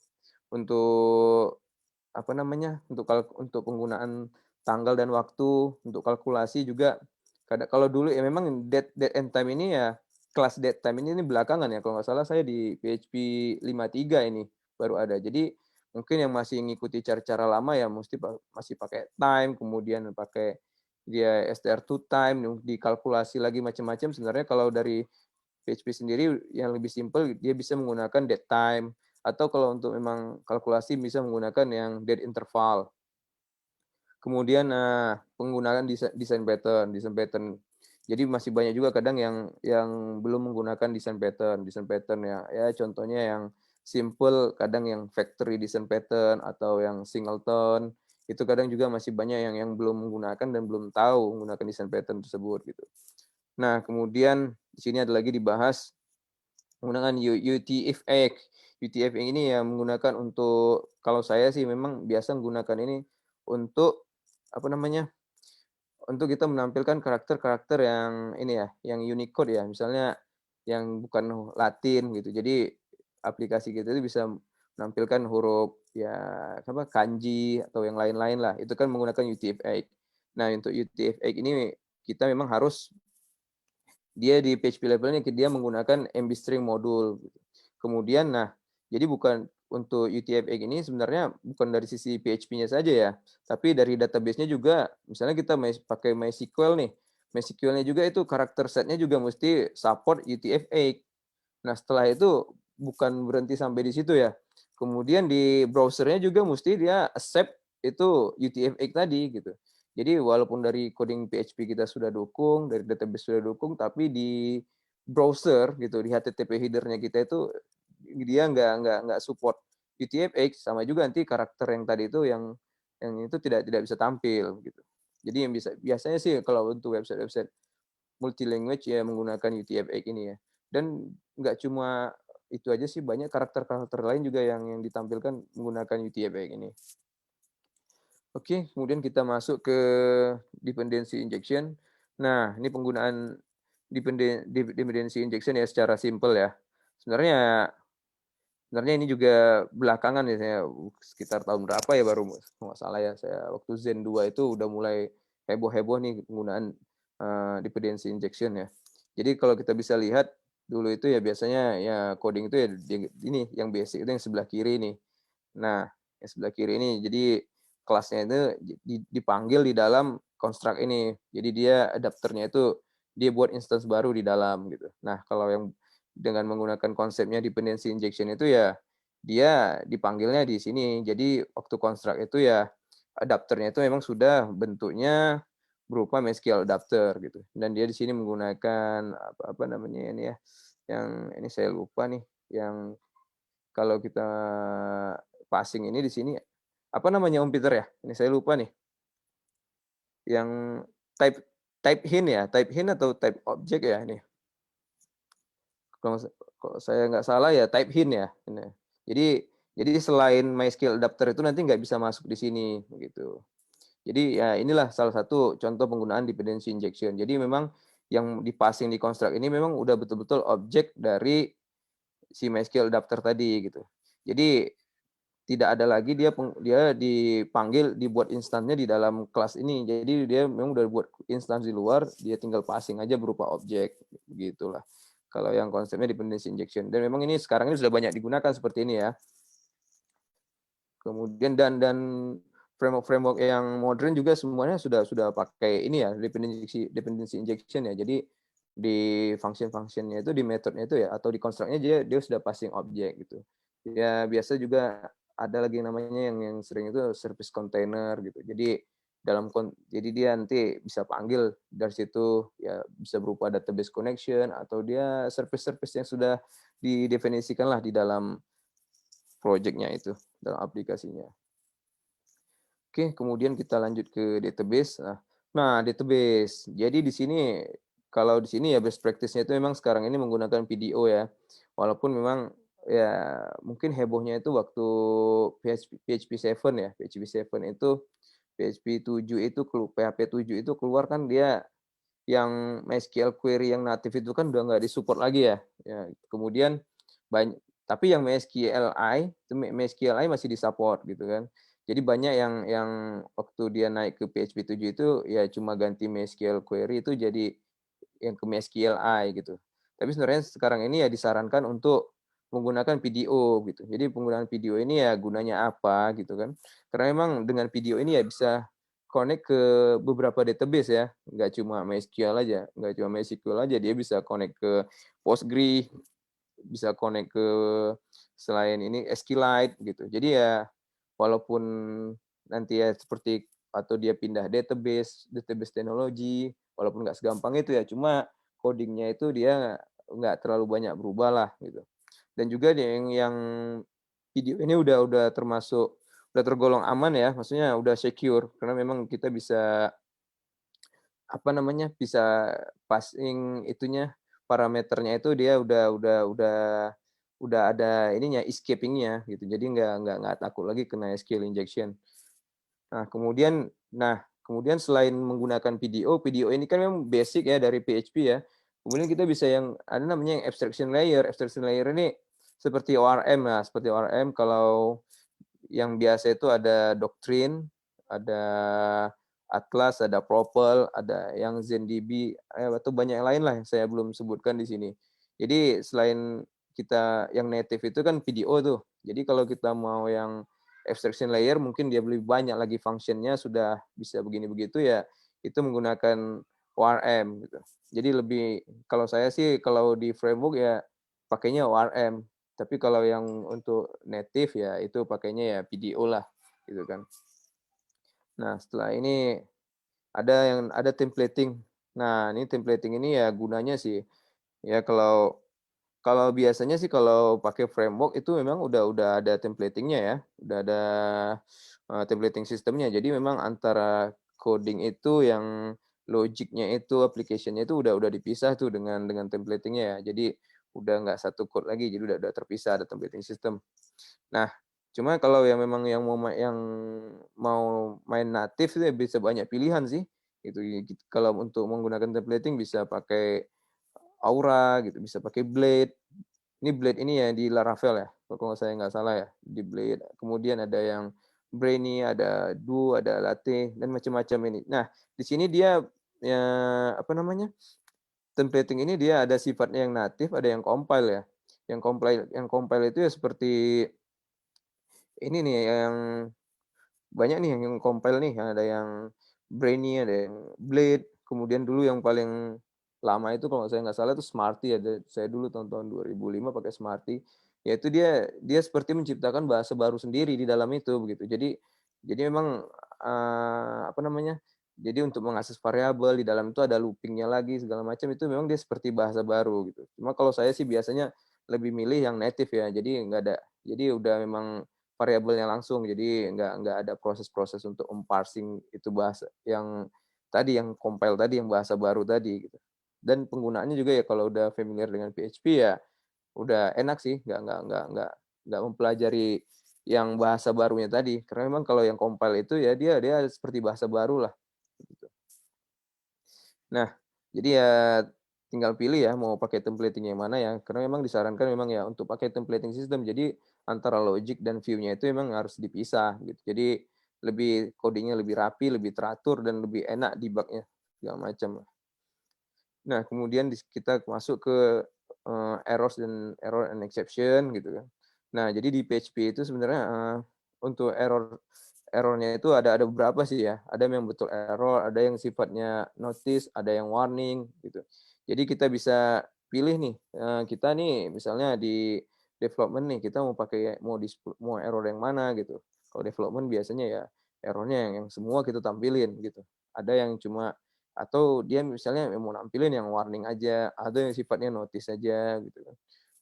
apa namanya? Untuk penggunaan tanggal dan waktu, untuk kalkulasi juga kalau dulu ya memang date and time ini ya kelas date time ini belakangan ya kalau nggak salah saya di PHP 5.3 ini baru ada. Jadi mungkin yang masih mengikuti cara-cara lama ya masih pakai time, kemudian pakai dia str2 time, dikalkulasi lagi macam-macam. Sebenarnya kalau dari PHP sendiri yang lebih simpel dia bisa menggunakan date time atau kalau untuk memang kalkulasi bisa menggunakan yang date interval. Kemudian penggunaan desain pattern. Jadi masih banyak juga kadang yang belum menggunakan desain pattern. Desain pattern ya contohnya yang simple, kadang yang factory desain pattern atau yang singleton. Itu kadang juga masih banyak yang belum menggunakan dan belum tahu menggunakan desain pattern tersebut gitu. Nah, kemudian di sini ada lagi dibahas menggunakan UTF-8. UTF-8 ini ya menggunakan untuk kalau saya sih memang biasa menggunakan ini untuk apa namanya? Untuk kita menampilkan karakter-karakter yang ini ya, yang Unicode ya, misalnya yang bukan Latin gitu. Jadi aplikasi kita itu bisa menampilkan huruf ya apa kanji atau yang lain-lain lah. Itu kan menggunakan UTF-8. Nah, untuk UTF-8 ini kita memang harus dia di PHP levelnya dia menggunakan MB string modul. Kemudian jadi bukan untuk UTF-8 ini sebenarnya bukan dari sisi PHP-nya saja ya, tapi dari database-nya juga. Misalnya kita pakai MySQL nih, MySQL-nya juga itu karakter setnya juga mesti support UTF-8. Nah, setelah itu bukan berhenti sampai di situ ya. Kemudian di browsernya juga mesti dia accept itu UTF-8 tadi gitu. Jadi walaupun dari coding PHP kita sudah dukung, dari database sudah dukung, tapi di browser gitu, di HTTP header-nya kita itu dia nggak support UTF-8, sama juga nanti karakter yang tadi itu yang itu tidak bisa tampil gitu. Jadi yang biasanya sih kalau untuk website multi language ya menggunakan UTF-8 ini ya. Dan nggak cuma itu aja sih, banyak karakter-karakter lain juga yang ditampilkan menggunakan UTF-8 ini. Oke, kemudian kita masuk ke dependency injection. Nah, ini penggunaan dependency injection ya secara simpel ya. Sebenarnya sebenarnya ini juga belakangan ya, saya sekitar tahun berapa ya baru kalau nggak salah ya, saya waktu Zen 2 itu udah mulai heboh-heboh nih penggunaan, dependency injection ya. Jadi kalau kita bisa lihat dulu itu ya biasanya ya coding itu ya ini yang basic itu yang sebelah kiri nih. Nah, yang sebelah kiri ini jadi kelasnya itu dipanggil di dalam construct ini. Jadi dia adapternya itu dia buat instance baru di dalam gitu. Nah, kalau yang dengan menggunakan konsepnya dependency injection itu ya dia dipanggilnya di sini. Jadi waktu construct itu ya adapternya itu memang sudah bentuknya berupa MySQL adapter gitu. Dan dia di sini menggunakan apa namanya ini ya, yang ini saya lupa nih, yang kalau kita passing ini di sini, apa namanya Om Peter ya? Ini saya lupa nih. Yang type type hint ya? Type hint atau type object ya ini? Kalau kalau saya nggak salah ya type hint ya. Ini. Jadi selain MySQL adapter itu nanti nggak bisa masuk di sini gitu. Jadi ya inilah salah satu contoh penggunaan dependency injection. Jadi memang yang di-passing di construct ini memang udah betul-betul objek dari si MySQL adapter tadi gitu. Jadi tidak ada lagi dia dipanggil, dibuat instannya di dalam kelas ini. Jadi dia memang udah buat instans di luar, dia tinggal passing aja berupa objek, begitulah. Kalau yang konsepnya dependency injection. Dan memang ini sekarang ini sudah banyak digunakan seperti ini ya. Kemudian dan framework-framework yang modern juga semuanya sudah pakai ini ya, dependency injection ya. Jadi di function-functionnya itu, di methodnya itu ya, atau di construct-nya dia sudah passing objek gitu. Ya biasa juga ada lagi yang namanya yang sering itu service container gitu. Jadi dia nanti bisa panggil dari situ ya, bisa berupa database connection atau dia service-service yang sudah didefinisikan lah di dalam project-nya itu, dalam aplikasinya. Oke, kemudian kita lanjut ke database. Nah, database. Jadi di sini kalau di sini ya best practice-nya itu memang sekarang ini menggunakan PDO ya. Walaupun memang ya mungkin hebohnya itu waktu PHP 7 ya. PHP 7 itu PHP 7 itu PHP 7 itu keluar kan dia yang MySQL query yang native itu kan udah nggak disupport lagi ya. Ya, kemudian banyak tapi yang MySQLi masih disupport gitu kan. Jadi banyak yang waktu dia naik ke PHP 7 itu ya cuma ganti MySQL query itu jadi yang ke MySQLi gitu. Tapi sebenarnya sekarang ini ya disarankan untuk menggunakan PDO gitu. Jadi penggunaan PDO ini ya gunanya apa gitu kan. Karena memang dengan PDO ini ya bisa connect ke beberapa database ya, nggak cuma MySQL aja, nggak cuma MySQL aja, dia bisa connect ke Postgre, bisa connect ke selain ini SQLite gitu. Jadi ya walaupun nanti ya seperti atau dia pindah database teknologi, walaupun nggak segampang itu ya, cuma codingnya itu dia nggak terlalu banyak berubah lah gitu. Dan juga yang video ini udah termasuk udah tergolong aman ya, maksudnya udah secure karena memang kita bisa apa namanya bisa passing itunya parameternya itu dia udah ada ininya escaping-nya gitu. Jadi nggak takut lagi kena SQL injection. Nah, kemudian selain menggunakan PDO, PDO ini kan memang basic ya dari PHP ya. Kemudian kita bisa yang ada namanya yang abstraction layer. Abstraction layer ini seperti ORM ya, seperti ORM kalau yang biasa itu ada Doctrine, ada Atlas, ada Propel, ada yang ZenDB, atau banyak yang lain lah yang saya belum sebutkan di sini. Jadi selain kita yang native itu kan PDO tuh. Jadi kalau kita mau yang abstraction layer mungkin dia lebih banyak lagi functionnya sudah bisa begini begitu ya itu menggunakan ORM gitu. Jadi lebih kalau saya sih kalau di framework ya pakainya ORM. Tapi kalau yang untuk native ya itu pakainya ya PDO lah gitu kan. Nah, setelah ini ada templating. Nah, ini templating ini ya gunanya sih ya kalau kalau biasanya sih kalau pakai framework itu memang udah ada templatingnya ya, udah ada templating sistemnya. Jadi memang antara coding itu yang logiknya itu, application-nya itu udah dipisah tuh dengan templatingnya ya. Jadi udah nggak satu code lagi, jadi udah terpisah ada templating system. Nah, cuma kalau yang memang yang mau main native itu ya bisa banyak pilihan sih. Gitu. Kalau untuk menggunakan templating bisa pakai Aura gitu, bisa pakai Blade. Ini Blade ini ya di Laravel ya, kalau saya nggak salah ya, di Blade. Kemudian ada yang Brainy, ada Do, ada Latte, dan macam-macam ini. Nah, di sini dia ya apa namanya? Templating ini dia ada sifatnya yang natif, ada yang compile ya. Yang compile itu ya seperti ini nih yang banyak nih yang compile nih, ada yang Brainy, ada yang Blade, kemudian dulu yang paling lama itu kalau saya nggak salah itu Smarty, ada saya dulu tahun-tahun 2005 pakai Smarty, yaitu dia dia seperti menciptakan bahasa baru sendiri di dalam itu begitu. Jadi memang apa namanya? Jadi untuk mengakses variabel di dalam itu ada looping-nya lagi segala macam itu memang dia seperti bahasa baru gitu. Cuma kalau saya sih biasanya lebih milih yang native ya. Jadi udah memang variabelnya langsung, jadi nggak ada proses-proses untuk parsing itu bahasa yang tadi, yang compile tadi, yang bahasa baru tadi gitu. Dan penggunaannya juga ya kalau udah familiar dengan PHP ya udah enak sih, nggak mempelajari yang bahasa barunya tadi. Karena memang kalau yang compile itu ya dia seperti bahasa baru lah. Gitu. Nah, jadi ya tinggal pilih ya mau pakai templating yang mana ya. Karena memang disarankan memang ya untuk pakai templating system. Jadi antara logic dan view-nya itu memang harus dipisah gitu. Jadi lebih codingnya lebih rapi, lebih teratur dan lebih enak debugnya segala macam. Nah, kemudian kita masuk ke error and exception gitu kan. Nah, jadi di PHP itu sebenarnya untuk errornya itu ada beberapa sih ya. Ada yang betul error, ada yang sifatnya notice, ada yang warning gitu. Jadi kita bisa pilih nih, kita nih misalnya di development nih kita mau error yang mana gitu. Kalau development biasanya ya errornya yang semua kita tampilin gitu. Ada yang cuma atau dia misalnya mau nampilin yang warning aja, ada yang sifatnya notice aja gitu kan.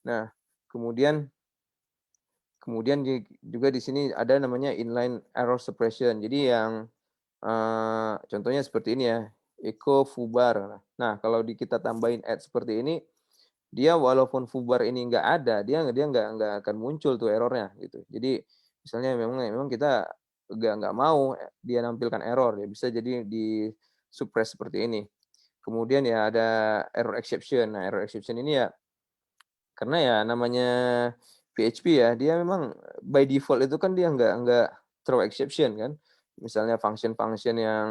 Nah, kemudian kemudian juga di sini ada namanya inline error suppression. Jadi yang contohnya seperti ini ya, echo foobar. Nah, kalau kita tambahin add seperti ini, dia walaupun foobar ini nggak ada, dia nggak akan muncul tuh errornya gitu. Jadi misalnya memang kita nggak mau dia nampilkan error, ya bisa jadi di suppress seperti ini. Kemudian ya ada error exception. Nah, error exception ini ya karena ya namanya PHP ya, dia memang by default itu kan dia nggak throw exception kan. Misalnya function-function yang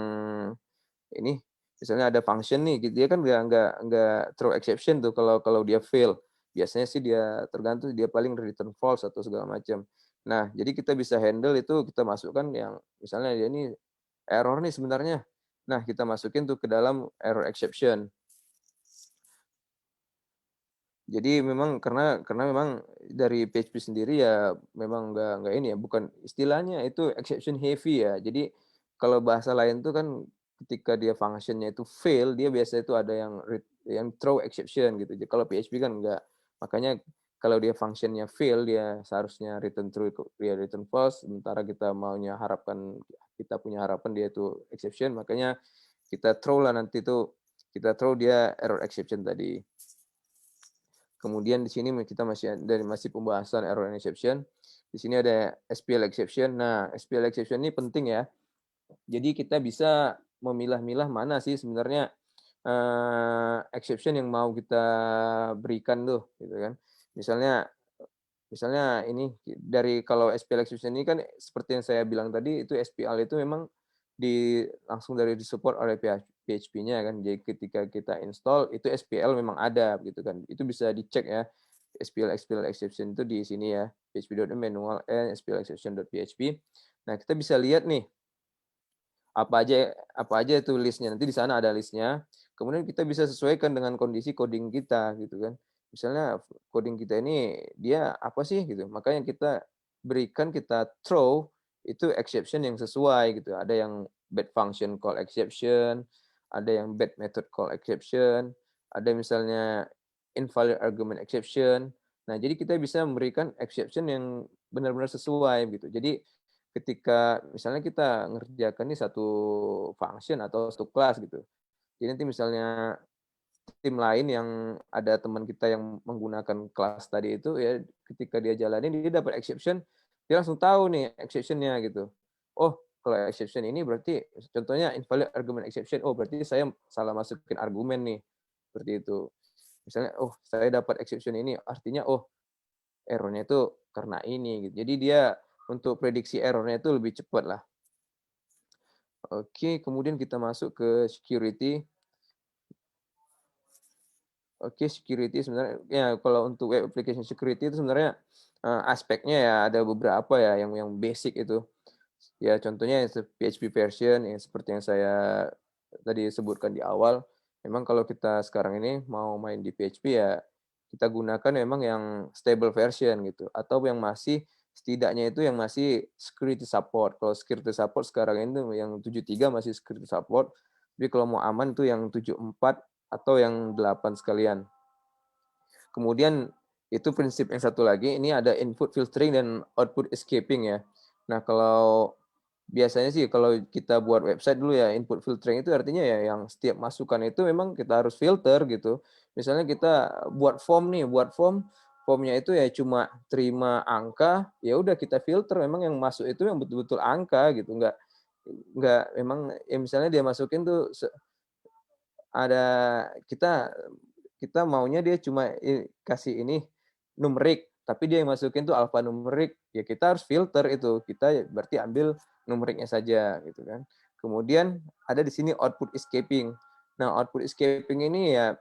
ini, misalnya ada function nih, dia kan nggak throw exception tuh kalau kalau dia fail. Biasanya sih dia tergantung dia paling return false atau segala macam. Nah, jadi kita bisa handle itu kita masukkan yang misalnya dia ini error nih sebenarnya. Nah, kita masukin tuh ke dalam error exception. Jadi memang karena memang dari PHP sendiri ya memang nggak ini ya, bukan istilahnya itu exception heavy ya. Jadi kalau bahasa lain tuh kan ketika dia function-nya itu fail, dia biasa itu ada yang throw exception gitu. Jadi kalau PHP kan enggak. Makanya kalau dia function-nya fail, dia seharusnya return true, dia return false. Sementara kita punya harapan dia itu exception, makanya kita throw lah nanti tuh, kita throw dia error exception tadi. Kemudian di sini kita masih pembahasan error and exception. Di sini ada SPL exception. Nah, SPL exception ini penting ya. Jadi kita bisa memilah-milah mana sih sebenarnya exception yang mau kita berikan tuh, gitu kan. Misalnya ini dari kalau SPL exception ini kan seperti yang saya bilang tadi itu SPL itu memang langsung dari disupport oleh PHP-nya kan. Jadi ketika kita install itu SPL memang ada gitu kan. Itu bisa dicek ya. SPL exception itu di sini ya. php.manual SPL exception.php. Nah, kita bisa lihat nih apa aja itu listnya. Nanti di sana ada listnya. Kemudian kita bisa sesuaikan dengan kondisi coding kita gitu kan. Misalnya coding kita ini dia apa sih gitu. Makanya kita throw itu exception yang sesuai gitu. Ada yang bad function call exception, ada yang bad method call exception, ada misalnya invalid argument exception. Nah, jadi kita bisa memberikan exception yang benar-benar sesuai gitu. Jadi ketika misalnya kita ngerjakan nih satu function atau satu kelas gitu. Jadi nanti misalnya tim lain yang ada teman kita yang menggunakan kelas tadi itu ya ketika dia jalanin dia dapat exception, dia langsung tahu nih exception-nya gitu. Oh, kalau exception ini berarti contohnya invalid argument exception. Oh, berarti saya salah masukin argumen nih. Seperti itu. Misalnya, oh, saya dapat exception ini, artinya oh, error-nya itu karena ini gitu. Jadi dia untuk prediksi error-nya itu lebih cepat lah. Oke, kemudian kita masuk ke security. Oke, security sebenarnya ya kalau untuk web application security itu sebenarnya aspeknya ya ada beberapa ya yang basic itu. Ya contohnya PHP version yang seperti yang saya tadi sebutkan di awal. Memang kalau kita sekarang ini mau main di PHP ya kita gunakan memang yang stable version gitu atau yang masih setidaknya itu yang masih security support. Kalau security support sekarang ini yang 73 masih security support. Jadi kalau mau aman tuh yang 74 atau yang 8 sekalian. Kemudian itu prinsip yang satu lagi, ini ada input filtering dan output escaping ya. Nah, kalau biasanya sih kalau kita buat website dulu ya, input filtering itu artinya ya yang setiap masukan itu memang kita harus filter gitu. Misalnya kita buat form nih, formnya itu ya cuma terima angka, ya udah kita filter memang yang masuk itu yang betul-betul angka gitu, enggak memang ya misalnya dia masukin tuh ada kita maunya dia cuma kasih ini numerik, tapi dia yang masukin tuh alfanumerik, ya kita harus filter itu. Kita berarti ambil numeriknya saja gitu kan. Kemudian ada di sini output escaping. Nah, output escaping ini ya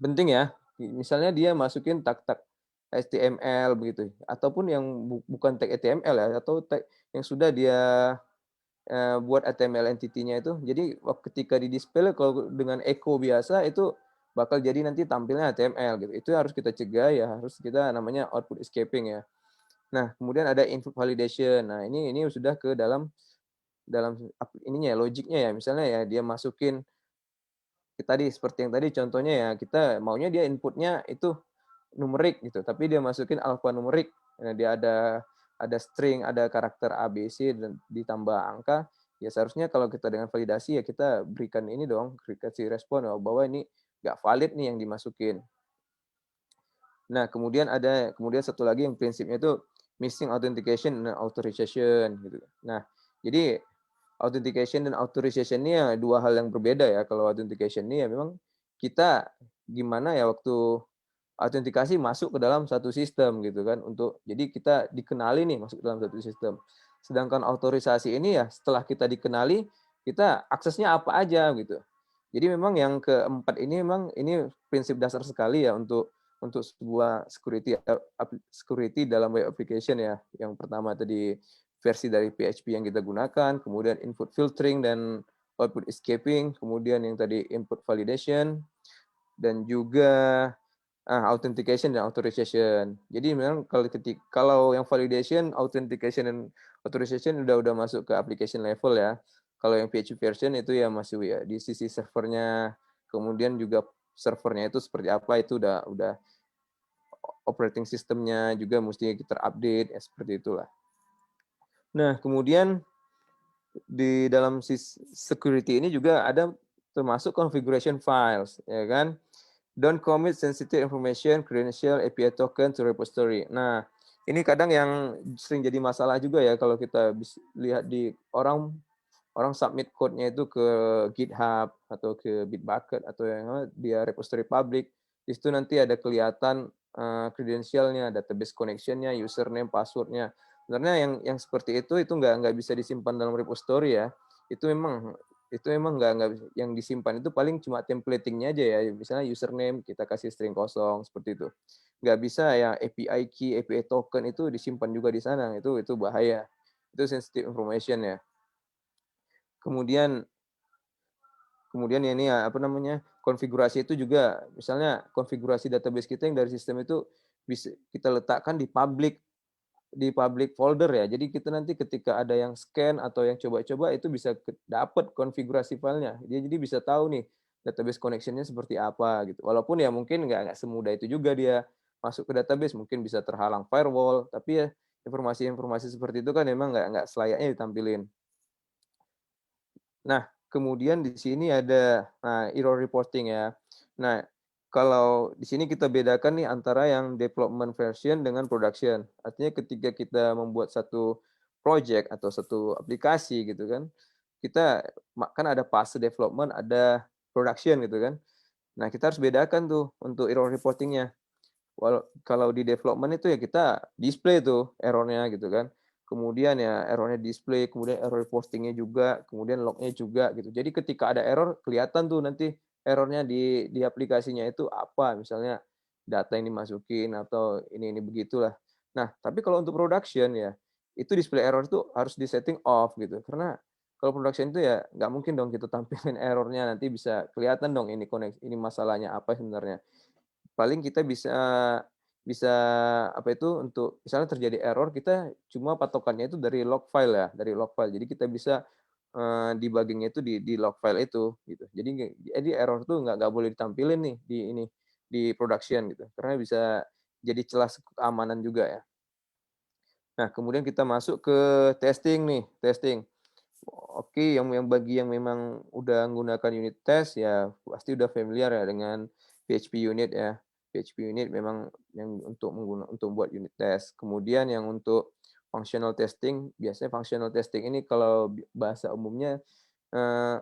penting ya. Misalnya dia masukin tag-tag HTML begitu, ataupun yang bukan tag HTML ya, atau tag yang sudah dia buat HTML entity-nya itu. Jadi ketika di display kalau dengan echo biasa itu bakal jadi nanti tampilnya HTML gitu. Itu harus kita cegah ya, harus kita namanya output escaping ya. Nah, kemudian ada input validation. Nah, ini sudah ke dalam ininya logiknya ya. Misalnya ya dia masukin tadi seperti yang tadi contohnya ya, kita maunya dia inputnya itu numerik gitu, tapi dia masukin alfanumerik. Nah, dia ada string, ada karakter A, B, C dan ditambah angka. Ya seharusnya kalau kita dengan validasi ya kita berikan ini dong, kasih respon bahwa ini nggak valid nih yang dimasukin. Nah, kemudian satu lagi yang prinsipnya itu missing authentication dan authorization gitu. Nah, jadi authentication dan authorization ini ya dua hal yang berbeda ya. Kalau authentication ini ya memang kita gimana ya waktu autentikasi masuk ke dalam satu sistem gitu kan jadi kita dikenali nih masuk ke dalam satu sistem. Sedangkan otorisasi ini ya setelah kita dikenali kita aksesnya apa aja gitu. Jadi memang yang keempat ini memang ini prinsip dasar sekali ya untuk sebuah security dalam web application ya. Yang pertama tadi versi dari PHP yang kita gunakan, kemudian input filtering dan output escaping, kemudian yang tadi input validation, dan juga authentication dan authorization. Jadi memang kalau yang validation, authentication dan authorization udah masuk ke application level ya. Kalau yang PHP version itu ya masih ya di sisi servernya, kemudian juga servernya itu seperti apa itu udah operating systemnya juga mesti kita update ya seperti itulah. Nah, kemudian di dalam security ini juga ada termasuk configuration files ya kan. Don't commit sensitive information, credential, API token to repository. Nah, ini kadang yang sering jadi masalah juga ya kalau kita lihat di orang submit code-nya itu ke GitHub atau ke Bitbucket atau yang dia repository public. Di situ nanti ada kelihatan credentialnya, database connection-nya, username, password-nya. Sebenarnya yang seperti itu nggak bisa disimpan dalam repository ya. Itu memang nggak yang disimpan itu paling cuma templating-nya aja ya. Misalnya username kita kasih string kosong seperti itu. Nggak bisa ya API key, API token itu disimpan juga di sana. Itu bahaya. Itu sensitive information ya. Kemudian ya apa namanya konfigurasi itu juga misalnya konfigurasi database kita yang dari sistem itu bisa kita letakkan di public folder ya. Jadi kita nanti ketika ada yang scan atau yang coba-coba itu bisa dapat konfigurasi filenya. Jadi bisa tahu nih database connection-nya seperti apa gitu. Walaupun ya mungkin nggak semudah itu juga dia masuk ke database, mungkin bisa terhalang firewall. Tapi ya informasi-informasi seperti itu kan memang nggak selayaknya ditampilin. Nah, kemudian di sini ada error reporting ya. Nah, kalau di sini kita bedakan nih antara yang development version dengan production. Artinya ketika kita membuat satu project atau satu aplikasi gitu kan, kita kan ada fase development, ada production gitu kan. Nah, kita harus bedakan tuh untuk error reporting-nya. Kalau di development itu ya kita display tuh error-nya gitu kan. Kemudian ya error-nya display, kemudian error reporting-nya juga, kemudian log-nya juga gitu. Jadi ketika ada error kelihatan tuh nanti error-nya di aplikasinya itu apa, misalnya data yang dimasukin atau ini begitulah. Nah, tapi kalau untuk production ya, itu display error itu harus di-setting off gitu. Karena kalau production itu ya nggak mungkin dong kita tampilin error-nya, nanti bisa kelihatan dong ini masalahnya apa sebenarnya. Paling kita bisa bisa apa itu, untuk misalnya terjadi error, kita cuma patokannya itu dari log file ya, dari log file. Jadi kita bisa, debugging-nya itu di log file itu, gitu. Jadi error tuh nggak boleh ditampilin nih di ini, di production gitu, karena bisa jadi celah keamanan juga ya. Nah, kemudian kita masuk ke testing nih, testing. Oke, yang bagi yang memang udah menggunakan unit test ya pasti udah familiar ya dengan PHP unit ya. PHP unit memang yang untuk buat unit test. Kemudian yang untuk functional testing, biasanya functional testing ini kalau bahasa umumnya eh,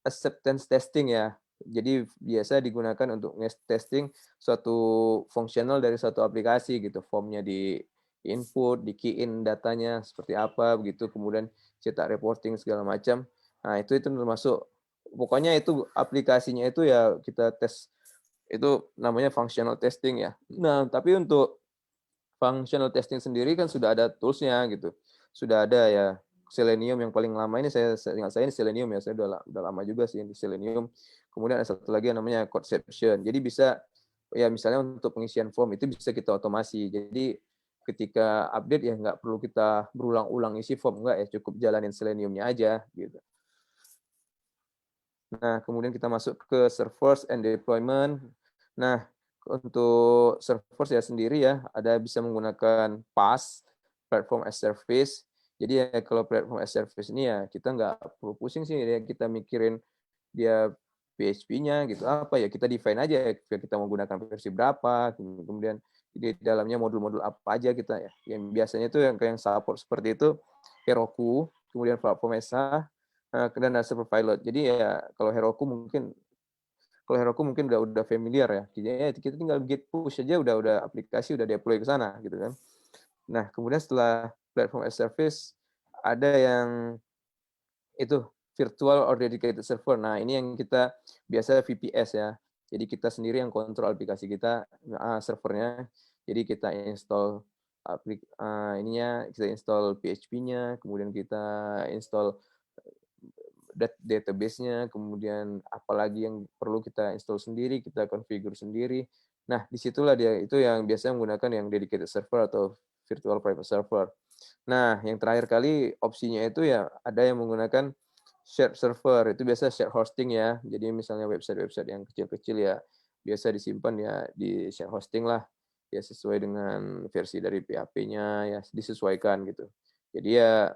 acceptance testing ya. Jadi biasa digunakan untuk testing suatu fungsional dari suatu aplikasi gitu. Formnya di input, di key in datanya seperti apa begitu, kemudian cetak reporting segala macam. Nah, itu termasuk, pokoknya itu aplikasinya itu ya kita tes, itu namanya functional testing ya. Nah, tapi untuk functional testing sendiri kan sudah ada tools-nya gitu. Sudah ada ya Selenium yang paling lama ini, ingat saya ini Selenium ya, saya udah lama juga sih di Selenium. Kemudian ada satu lagi yang namanya Codeception. Jadi bisa ya misalnya untuk pengisian form itu bisa kita otomasi. Jadi ketika update ya nggak perlu kita berulang-ulang isi form, nggak ya, cukup jalanin Seleniumnya aja gitu. Nah, kemudian kita masuk ke servers and deployment. Nah, untuk servers ya sendiri ya, ada bisa menggunakan PaaS, Platform as Service. Jadi ya kalau Platform as Service ini ya kita nggak perlu pusing sih ya, kita mikirin dia PHP-nya gitu apa ya, kita define aja kita mau gunakan versi berapa, kemudian di dalamnya modul-modul apa aja kita ya. Yang biasanya itu yang kayak support seperti itu Heroku, kemudian Platform Mesa, dan Server Pilot. Jadi ya kalau Heroku mungkin udah familiar ya. Jadi ya kita tinggal git push aja udah aplikasi udah deploy ke sana gitu kan. Nah, kemudian setelah platform as service ada yang itu virtual or dedicated server. Nah, ini yang kita biasa VPS ya. Jadi kita sendiri yang kontrol aplikasi kita, servernya. Jadi kita install kita install PHP-nya, kemudian kita install database-nya, kemudian apalagi yang perlu kita install sendiri, kita configure sendiri. Nah, disitulah dia itu yang biasanya menggunakan yang dedicated server atau virtual private server. Nah, yang terakhir kali opsinya itu ya ada yang menggunakan shared server, itu biasa shared hosting ya. Jadi misalnya website-website yang kecil-kecil ya biasa disimpan ya di shared hosting lah, ya sesuai dengan versi dari PHP-nya ya disesuaikan gitu. Jadi ya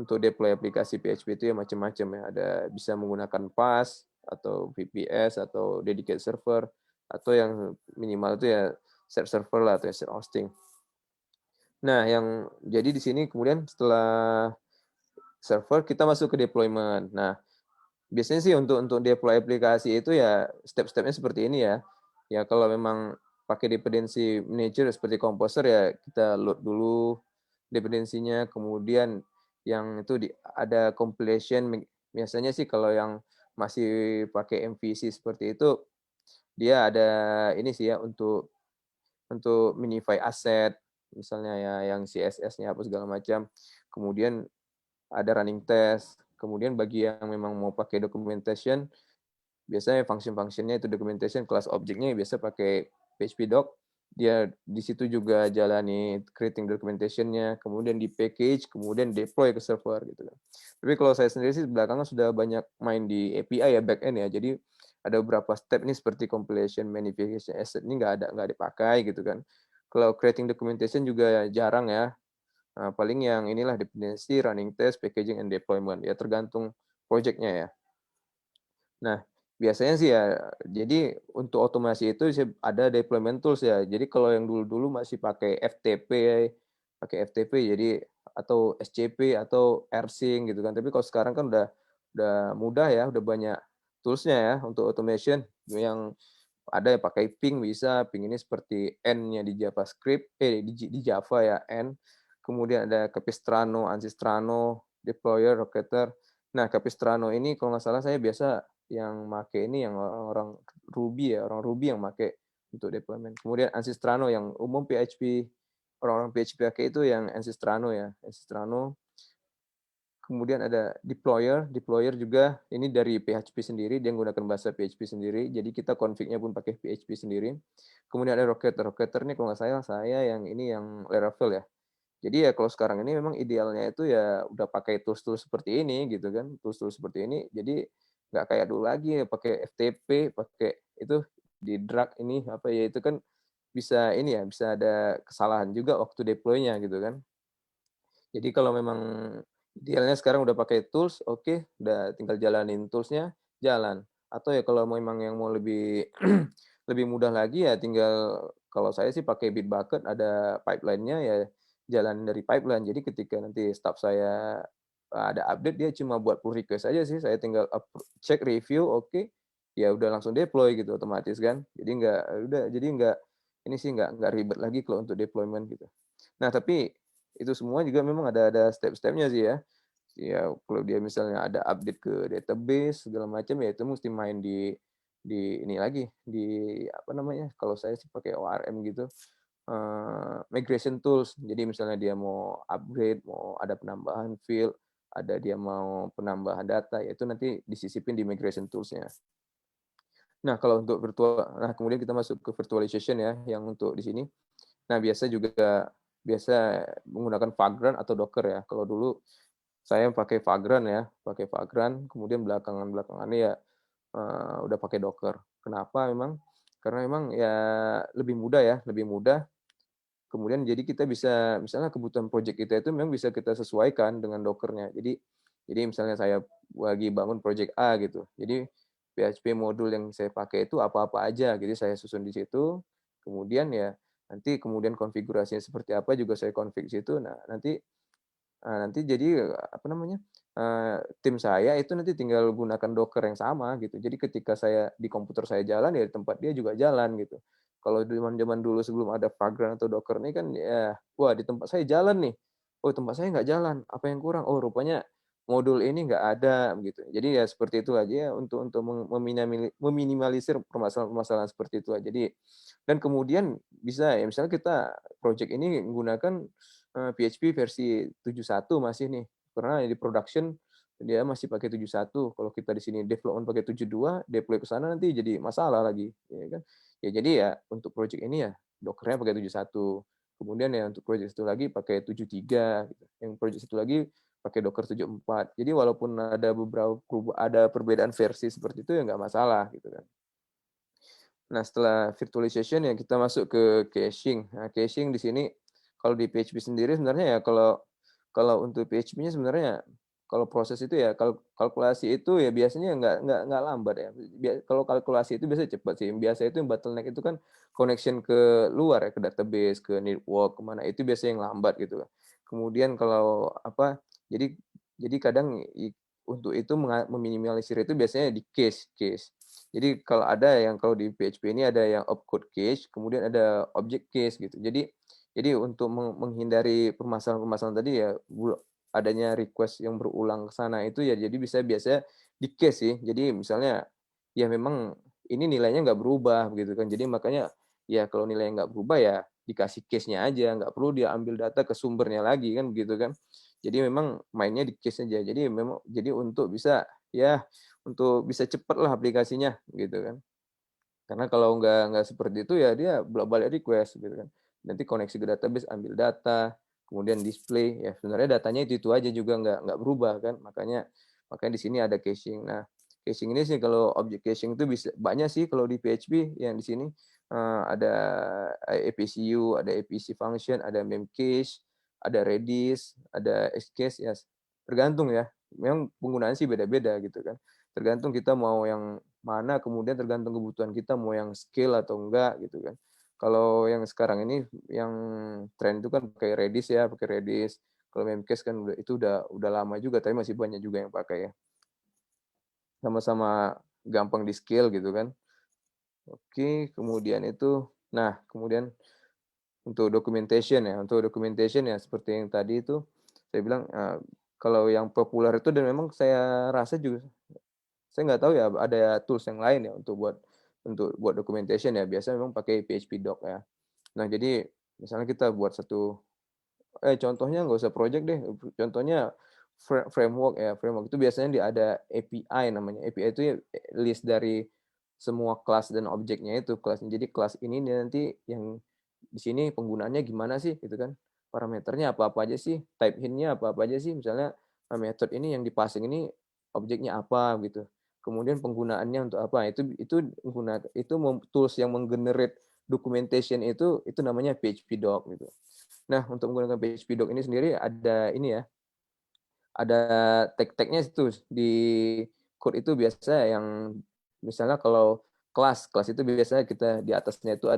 untuk deploy aplikasi PHP itu ya macam-macam ya. Ada bisa menggunakan PaaS atau VPS atau dedicated server, atau yang minimal itu ya shared server lah atau shared hosting. Nah, yang jadi di sini kemudian setelah server kita masuk ke deployment. Nah, biasanya sih untuk deploy aplikasi itu ya step-stepnya seperti ini ya. Ya kalau memang pakai dependency manager seperti Composer ya kita load dulu dependensinya, kemudian yang itu ada compilation. Biasanya sih kalau yang masih pakai MVC seperti itu dia ada ini sih ya untuk minify aset misalnya ya yang CSS-nya apa segala macam. Kemudian ada running test. Kemudian bagi yang memang mau pakai documentation, biasanya function-functionnya itu documentation, kelas objeknya biasa pakai PHP doc. Dia di situ juga jalani creating documentation-nya, kemudian di package, kemudian deploy ke server gitu kan. Tapi kalau saya sendiri sih belakangan sudah banyak main di API ya, back-end ya. Jadi ada beberapa step ini seperti compilation, magnification asset ini nggak dipakai gitu kan. Kalau creating documentation juga jarang ya. Nah, paling yang inilah dependency, running test, packaging, and deployment. Ya tergantung project-nya ya. Nah, biasanya sih ya, jadi untuk otomasi itu ada deployment tools ya. Jadi kalau yang dulu-dulu masih pakai FTP, jadi atau SCP atau rsync gitu kan. Tapi kalau sekarang kan udah mudah ya, udah banyak tools-nya ya untuk automation yang ada yang pakai ping bisa, ping ini seperti N-nya di JavaScript, di Java ya, N. Kemudian ada Capistrano, Ansistrano, Deployer, Rocketer. Nah, Capistrano ini kalau nggak salah saya biasa yang make ini yang orang Ruby ya, orang Ruby yang make untuk deployment. Kemudian Ansistrano yang umum PHP, orang-orang PHP pakai itu yang Ansistrano ya, Ansistrano. Kemudian ada deployer, deployer juga ini dari PHP sendiri, dia menggunakan bahasa PHP sendiri, jadi kita config-nya pun pakai PHP sendiri. Kemudian ada Rocketer, Rocketer ini kalau nggak saya yang ini yang Laravel ya. Jadi ya kalau sekarang ini memang idealnya itu ya udah pakai tools-tools seperti ini gitu kan, tools-tools seperti ini. Jadi nggak kayak dulu lagi ya pakai FTP, pakai itu di drag ini apa ya itu kan bisa ini ya bisa ada kesalahan juga waktu deploy-nya gitu kan. Jadi kalau memang idealnya sekarang udah pakai tools, oke, udah tinggal jalanin toolsnya, jalan. Atau ya kalau memang yang mau lebih lebih mudah lagi ya tinggal kalau saya sih pakai Bitbucket ada pipeline-nya ya jalan dari pipeline. Jadi ketika nanti staff saya ada update dia cuma buat pull request aja sih, saya tinggal cek review, oke, ya udah langsung deploy gitu otomatis kan. Jadi nggak ini sih nggak ribet lagi kalau untuk deployment gitu. Nah tapi itu semua juga memang ada step-stepnya sih ya. Ya kalau dia misalnya ada update ke database segala macam ya itu mesti main di ini lagi di apa namanya? Kalau saya sih pakai ORM gitu. Migration tools. Jadi misalnya dia mau upgrade, mau ada penambahan field, ada dia mau penambahan data, ya itu nanti disisipin di migration tools-nya. Nah, kalau untuk kemudian kita masuk ke virtualization ya, yang untuk di sini. Nah, biasa menggunakan Vagrant atau Docker ya. Kalau dulu saya pakai Vagrant ya, kemudian belakangan ini ya udah pakai Docker. Kenapa memang? Karena memang ya lebih mudah ya, lebih mudah. Kemudian jadi kita bisa misalnya kebutuhan project kita itu memang bisa kita sesuaikan dengan Dockernya. Jadi misalnya saya lagi bangun project A gitu. Jadi PHP modul yang saya pakai itu apa-apa aja. Jadi saya susun di situ. Kemudian ya kemudian konfigurasinya seperti apa juga saya config di situ. Nah, nanti jadi apa namanya? Tim saya itu nanti tinggal gunakan Docker yang sama gitu. Jadi ketika saya di komputer saya jalan ya di tempat dia juga jalan gitu. Kalau zaman-zaman dulu sebelum ada Vagrant atau Docker ini kan ya wah di tempat saya jalan nih. Oh, tempat saya nggak jalan. Apa yang kurang? Oh, rupanya modul ini nggak ada gitu. Jadi ya seperti itu aja ya untuk meminimalisir permasalahan-permasalahan seperti itu aja. Dan kemudian bisa ya misalnya kita project ini menggunakan PHP versi 71 masih nih. Karena di production dia masih pakai 71. Kalau kita di sini development pakai 72, deploy ke sana nanti jadi masalah lagi, ya kan? Ya jadi ya untuk project ini ya Docker-nya pakai 71. Kemudian ya untuk project satu lagi pakai 73 gitu. Yang project satu lagi pakai Docker 74. Jadi walaupun ada perbedaan versi seperti itu ya nggak masalah gitu kan. Nah, setelah virtualization ya kita masuk ke caching. Nah, caching di sini kalau di PHP sendiri sebenarnya ya kalau untuk PHP-nya sebenarnya kalau proses itu ya kalkulasi itu ya biasanya nggak lambat ya. Kalau kalkulasi itu biasanya cepat sih. Biasa itu yang bottleneck itu kan connection ke luar ya, ke database, ke network, kemana itu biasanya yang lambat gitu. Kemudian kalau apa? Jadi kadang untuk itu meminimalisir itu biasanya di case. Jadi kalau di PHP ini ada yang opcode case, kemudian ada object case gitu. Jadi untuk menghindari permasalahan-permasalahan tadi ya adanya request yang berulang ke sana itu ya jadi bisa biasanya di case sih. Jadi misalnya ya memang ini nilainya nggak berubah gitu kan. Jadi makanya ya kalau nilainya nggak berubah ya dikasih case-nya aja, nggak perlu dia ambil data ke sumbernya lagi kan begitu kan. Jadi memang mainnya di case aja. Jadi untuk bisa cepat lah aplikasinya gitu kan. Karena kalau nggak seperti itu ya dia bolak-balik request gitu kan. Nanti koneksi ke database, ambil data, kemudian display. Ya sebenarnya datanya itu aja juga nggak berubah kan. Makanya di sini ada caching. Nah, caching ini sih kalau object caching itu bisa banyak sih kalau di PHP yang di sini ada APCU, ada APC function, ada memcache, ada Redis, ada Xcase ya tergantung ya. Memang penggunaan sih beda-beda gitu kan. Tergantung kita mau yang mana, kemudian tergantung kebutuhan kita mau yang scale atau enggak gitu kan. Kalau yang sekarang ini yang tren itu kan pakai Redis ya, pakai Redis. Kalau Memcached kan udah lama juga, tapi masih banyak juga yang pakai ya. Sama-sama gampang di scale gitu kan. Oke, kemudian itu, nah kemudian untuk documentation ya seperti yang tadi itu saya bilang kalau yang populer itu, dan memang saya rasa juga, saya nggak tahu ya ada tools yang lain ya untuk buat documentation ya, biasanya memang pakai PHP doc ya. Nah jadi misalnya kita buat contohnya nggak usah project deh, contohnya framework ya, framework itu biasanya ada API namanya. API itu ya list dari semua kelas dan objeknya itu kelasnya. Jadi kelas ini nanti yang di sini penggunaannya gimana sih gitu kan? Parameternya apa-apa aja sih? Type hint-nya apa-apa aja sih? Misalnya method ini yang dipassing ini objeknya apa gitu. Kemudian penggunaannya untuk apa? Itu tools yang menggenerate documentation itu namanya PHP doc gitu. Nah, untuk menggunakan PHP doc ini sendiri ada tag-tagnya itu di code itu biasa yang misalnya kalau kelas itu biasanya kita di atasnya itu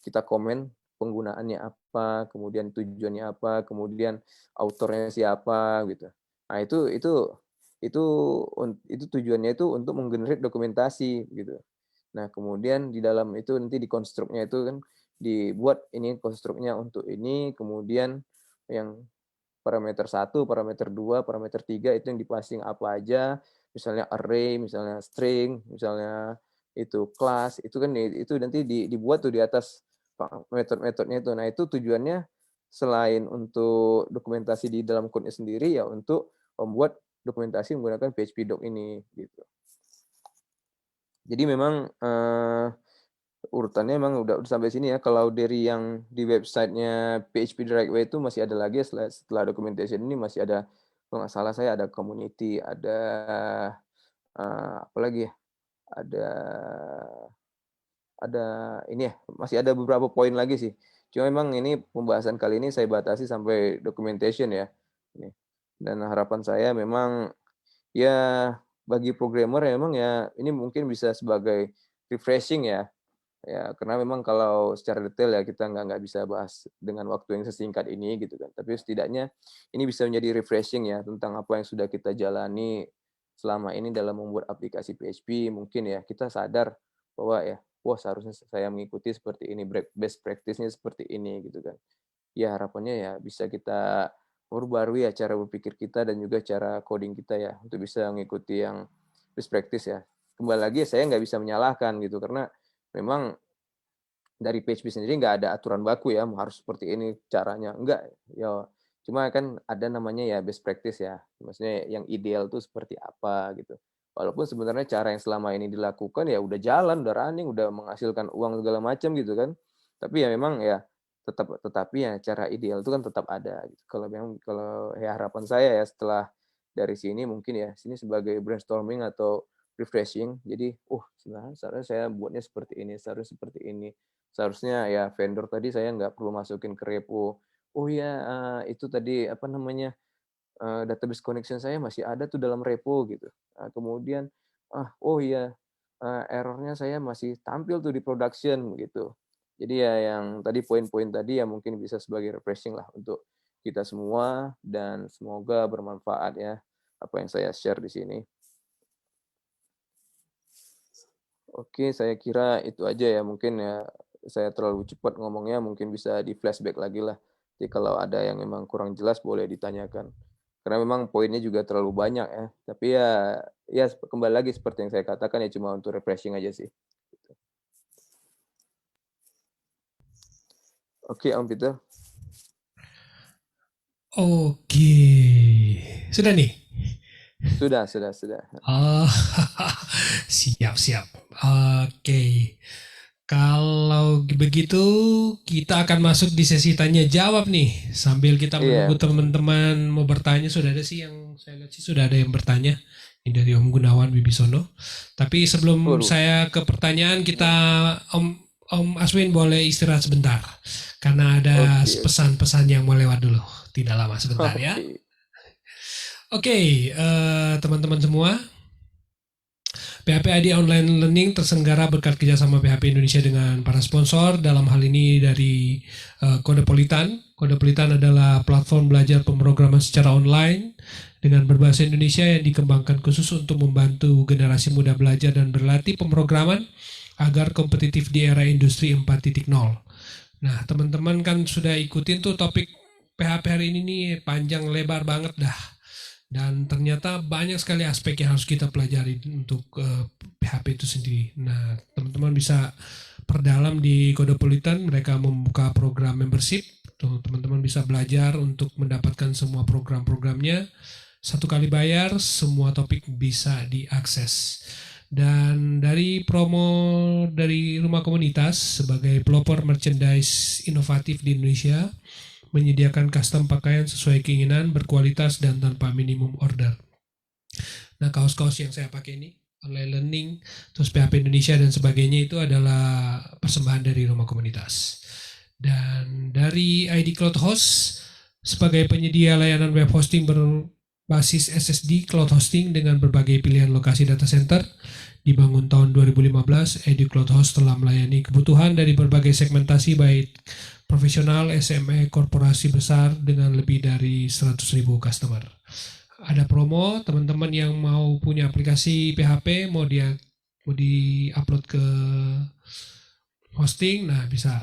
kita komen penggunaannya apa, kemudian tujuannya apa, kemudian autornya siapa gitu. Nah, itu tujuannya itu untuk menggenerate dokumentasi gitu. Nah, kemudian di dalam itu nanti di konstruknya itu kan dibuat ini konstruknya untuk ini, kemudian yang parameter 1, parameter 2, parameter 3 itu yang dipassing apa aja, misalnya array, misalnya string, misalnya itu kelas, itu kan itu nanti dibuat tuh di atas metode-metodenya itu. Nah, itu tujuannya selain untuk dokumentasi di dalam code-nya sendiri ya untuk membuat dokumentasi menggunakan PHP doc ini gitu. Jadi memang urutannya memang udah sampai sini ya. Kalau dari yang di websitenya PHP Direct Way itu masih ada lagi setelah documentation ini masih ada, kalau nggak salah saya ada community, ada apa lagi ya? Ada ini ya, masih ada beberapa poin lagi sih. Cuma memang ini pembahasan kali ini saya batasi sampai documentation ya. Dan harapan saya memang ya bagi programmer ya memang ya ini mungkin bisa sebagai refreshing ya. Ya, karena memang kalau secara detail ya kita nggak bisa bahas dengan waktu yang sesingkat ini gitu kan. Tapi setidaknya ini bisa menjadi refreshing ya tentang apa yang sudah kita jalani selama ini dalam membuat aplikasi PHP. Mungkin ya kita sadar bahwa ya, wah seharusnya saya mengikuti seperti ini, best practice-nya seperti ini gitu kan. Ya harapannya ya bisa kita perbarui ya cara berpikir kita dan juga cara coding kita ya untuk bisa mengikuti yang best practice ya. Kembali lagi saya nggak bisa menyalahkan gitu karena memang dari PHP sendiri nggak ada aturan baku ya harus seperti ini caranya, enggak ya, cuma kan ada namanya ya best practice ya, maksudnya yang ideal tuh seperti apa gitu. Walaupun sebenarnya cara yang selama ini dilakukan ya udah jalan, udah running, udah menghasilkan uang segala macam gitu kan, tapi ya memang ya tetapi ya cara ideal itu kan tetap ada gitu. Kalau ya harapan saya ya setelah dari sini mungkin ya sini sebagai brainstorming atau refreshing, jadi sebenarnya saya buatnya seperti ini, seharusnya seperti ini. Seharusnya ya vendor tadi saya nggak perlu masukin ke repo. Oh ya, itu tadi apa namanya, database connection saya masih ada tuh dalam repo gitu. Kemudian, oh iya, error-nya saya masih tampil tuh di production gitu. Jadi ya yang tadi poin-poin tadi ya mungkin bisa sebagai refreshing lah untuk kita semua dan semoga bermanfaat ya apa yang saya share di sini. Oke, saya kira itu aja ya. Mungkin ya saya terlalu cepat ngomongnya, mungkin bisa di flashback lagi lah. Jadi kalau ada yang memang kurang jelas boleh ditanyakan. Karena memang poinnya juga terlalu banyak ya. Tapi ya kembali lagi seperti yang saya katakan ya cuma untuk refreshing aja sih. Oke, Om Peter. Oke. Sudah nih? Sudah. Oh, siap. Oke. Kalau begitu kita akan masuk di sesi tanya jawab nih. Sambil kita menunggu teman-teman mau bertanya, sudah ada sih yang saya lihat sih sudah ada yang bertanya. Ini dari Om Gunawan Wibisono. Tapi sebelum saya ke pertanyaan, kita Om Aswin boleh istirahat sebentar. Karena ada pesan-pesan yang mau lewat dulu. Tidak lama, sebentar ya. Oke, teman-teman semua. PHP ID Online Learning terselenggara berkat kerjasama PHP Indonesia dengan para sponsor. Dalam hal ini dari Kodepolitan. Kodepolitan adalah platform belajar pemrograman secara online dengan berbahasa Indonesia yang dikembangkan khusus untuk membantu generasi muda belajar dan berlatih pemrograman agar kompetitif di era industri 4.0. Nah, teman-teman kan sudah ikutin tuh topik PHP hari ini nih, panjang lebar banget dah. Dan ternyata banyak sekali aspek yang harus kita pelajari untuk PHP itu sendiri. Nah, teman-teman bisa perdalam di Kodepolitan, mereka membuka program membership. Tuh, teman-teman bisa belajar untuk mendapatkan semua program-programnya. Satu kali bayar, semua topik bisa diakses. Dan dari promo dari Rumah Komunitas sebagai pelopor merchandise inovatif di Indonesia, menyediakan custom pakaian sesuai keinginan, berkualitas, dan tanpa minimum order. Nah, kaos-kaos yang saya pakai ini, online learning, terus PHP Indonesia, dan sebagainya itu adalah persembahan dari Rumah Komunitas. Dan dari ID Cloud Host, sebagai penyedia layanan web hosting berbasis SSD cloud hosting dengan berbagai pilihan lokasi data center, dibangun tahun 2015, ID Cloud Host telah melayani kebutuhan dari berbagai segmentasi baik profesional, SME, korporasi besar dengan lebih dari 100.000 customer. Ada promo, teman-teman yang mau punya aplikasi PHP, mau di-upload ke hosting, nah bisa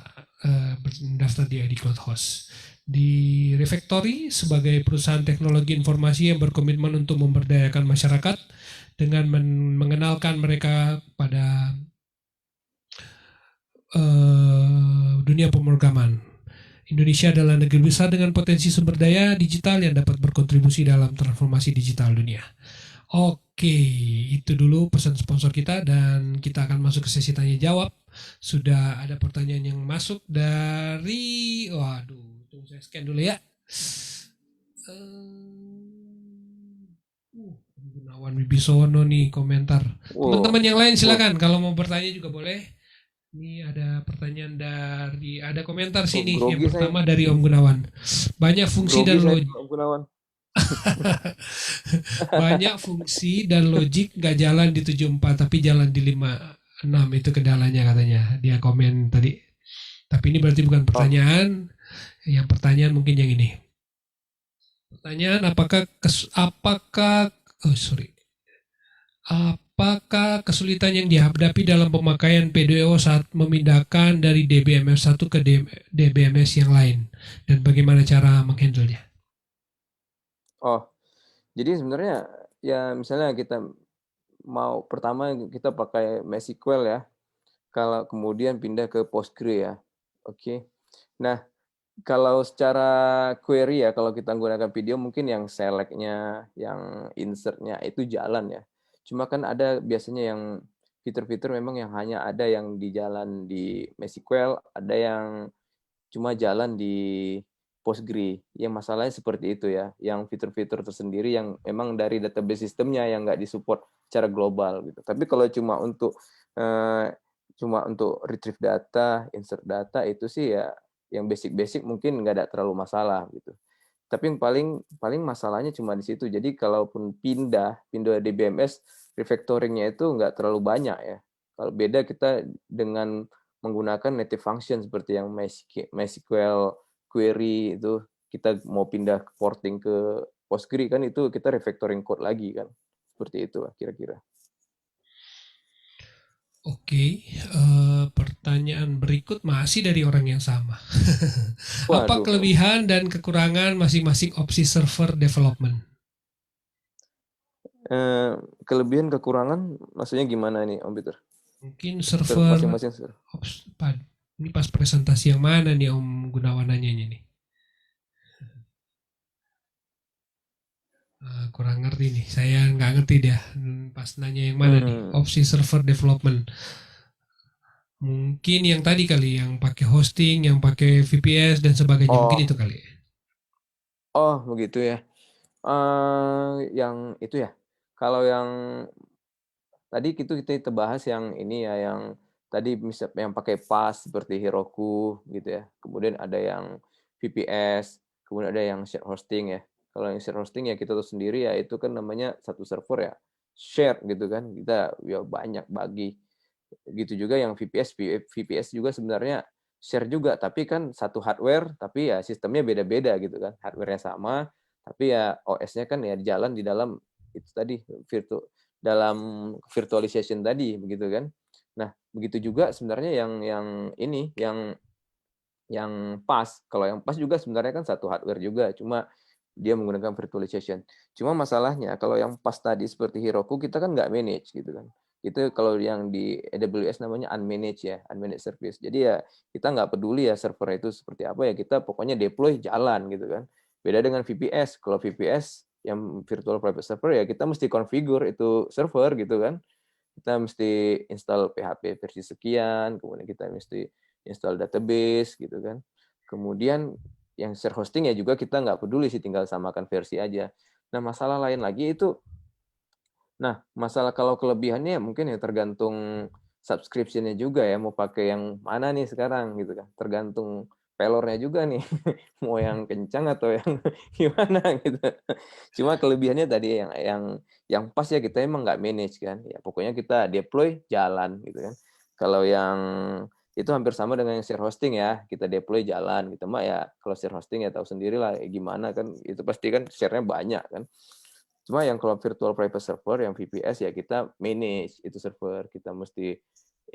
mendaftar di ID Cloud Host. Di Refactory sebagai perusahaan teknologi informasi yang berkomitmen untuk memberdayakan masyarakat dengan mengenalkan mereka pada dunia pemrograman. Indonesia adalah negeri besar dengan potensi sumber daya digital yang dapat berkontribusi dalam transformasi digital dunia. Oke, itu dulu pesan sponsor kita dan kita akan masuk ke sesi tanya jawab. Sudah ada pertanyaan yang masuk dari, waduh, tunggu saya scan dulu ya. Gunawan Wibisono nih komentar. Teman-teman yang lain silakan kalau mau bertanya juga boleh. Ini ada pertanyaan ada komentar sini. Yang pertama dari Om Gunawan. Banyak fungsi dan logik. Banyak fungsi dan logik nggak jalan di 74 tapi jalan di 56, itu kendalanya katanya. Dia komen tadi. Tapi ini berarti bukan pertanyaan. Yang pertanyaan mungkin yang ini. Pertanyaan apakah kesulitan yang dihadapi dalam pemakaian PDO saat memindahkan dari DBMS 1 ke DBMS yang lain? Dan bagaimana cara menghandle-nya? Oh, jadi sebenarnya ya misalnya kita mau pertama kita pakai MySQL ya, kalau kemudian pindah ke Postgre ya. Oke. Nah, kalau secara query ya, kalau kita menggunakan video mungkin yang select-nya, yang insert-nya itu jalan ya. Cuma kan ada biasanya yang fitur-fitur memang yang hanya ada yang di jalan di MySQL, ada yang cuma jalan di Postgre. Yang masalahnya seperti itu ya, yang fitur-fitur tersendiri yang memang dari database sistemnya yang nggak disupport secara global gitu. Tapi kalau cuma untuk retrieve data, insert data itu sih ya yang basic-basic mungkin nggak ada terlalu masalah gitu. Tapi yang paling masalahnya cuma di situ. Jadi kalaupun pindah DBMS, refactoringnya itu nggak terlalu banyak ya. Kalau beda kita dengan menggunakan native function seperti yang MySQL query itu, kita mau pindah porting ke Postgre kan itu kita refactoring code lagi kan. Seperti itu kira-kira. Oke, pertanyaan berikut masih dari orang yang sama. Apa kelebihan dan kekurangan masing-masing opsi server development? Kelebihan kekurangan maksudnya gimana nih Om Peter? Mungkin server masing-masing. Ini pas presentasi yang mana nih Om Gunawan nanyanya nih? Kurang ngerti nih, saya nggak ngerti dia pas nanya yang mana nih opsi server development. Mungkin yang tadi kali, yang pakai hosting, yang pakai VPS dan sebagainya, mungkin itu kali. Oh begitu ya. Yang itu ya. Kalau yang tadi kita bahas yang ini ya, yang tadi misalnya yang pakai PaaS seperti Heroku gitu ya. Kemudian ada yang VPS, kemudian ada yang shared hosting ya. Kalau yang shared hosting ya kita tahu sendiri ya, itu kan namanya satu server ya. share gitu kan, kita ya banyak bagi. Gitu juga yang VPS juga sebenarnya share juga, tapi kan satu hardware, tapi ya sistemnya beda-beda gitu kan. Hardware-nya sama, tapi ya OS-nya kan ya jalan di dalam itu tadi dalam virtualization tadi begitu kan. Nah, begitu juga sebenarnya yang PAS. Kalau yang PAS juga sebenarnya kan satu hardware juga, cuma dia menggunakan virtualization. Cuma masalahnya kalau yang PAS tadi seperti Heroku kita kan nggak manage gitu kan. Itu kalau yang di AWS namanya unmanaged ya, unmanaged service. Jadi ya kita nggak peduli ya server itu seperti apa ya, kita pokoknya deploy jalan gitu kan. Beda dengan VPS. Kalau VPS yang virtual private server ya kita mesti configure itu server gitu kan. Kita mesti install PHP versi sekian, kemudian kita mesti install database gitu kan. Kemudian yang share hosting ya juga kita nggak peduli sih, tinggal samakan versi aja. Nah, masalah lain lagi itu, masalah kalau kelebihannya mungkin ya tergantung subscription-nya juga ya, mau pakai yang mana nih sekarang gitu kan. Tergantung pelornya juga nih, mau yang kencang atau yang gimana gitu. Cuma kelebihannya tadi yang pas ya kita emang nggak manage kan. Ya pokoknya kita deploy jalan gitu kan. Kalau yang itu hampir sama dengan yang share hosting ya, kita deploy jalan gitu mah ya. Kalau share hosting ya tahu sendiri lah gimana kan, itu pasti kan share-nya banyak kan. Cuma yang kalau virtual private server yang VPS ya kita manage itu server, kita mesti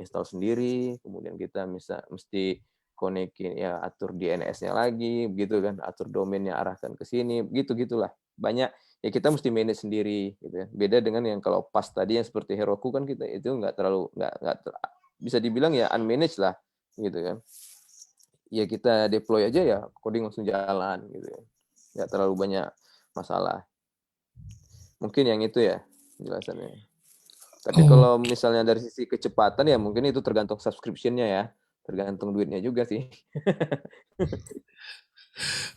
install sendiri, kemudian kita mesti konekin ya, atur DNS-nya lagi begitu kan, atur domainnya arahkan ke sini, gitulah. Banyak ya kita mesti manage sendiri gitu ya. Beda dengan yang kalau PAS tadi yang seperti Heroku kan kita itu nggak bisa dibilang ya unmanaged lah gitu kan. Ya kita deploy aja ya, coding langsung jalan gitu ya. Nggak terlalu banyak masalah. Mungkin yang itu ya penjelasannya. Tapi kalau misalnya dari sisi kecepatan ya mungkin itu tergantung subscription-nya ya. Tergantung duitnya juga sih.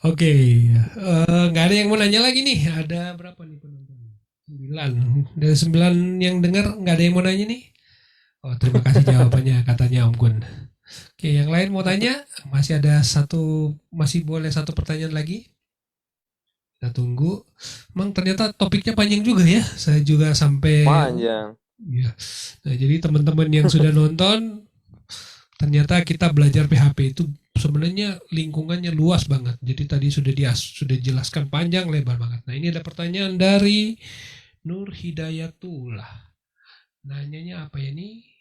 Oke, nggak ada yang mau nanya lagi nih. Ada berapa nih penonton? 9. Dari 9 yang dengar nggak ada yang mau nanya nih. Oh, terima kasih jawabannya katanya Om Gun. Oke, yang lain mau tanya? Masih boleh satu pertanyaan lagi? Kita tunggu. Emang ternyata topiknya panjang juga ya. Saya juga sampai panjang. Ya. Nah, jadi teman-teman yang sudah nonton, ternyata kita belajar PHP itu sebenarnya lingkungannya luas banget. Jadi tadi sudah jelaskan panjang lebar banget. Nah, ini ada pertanyaan dari Nur Hidayatullah. Nanyanya apa ya nih?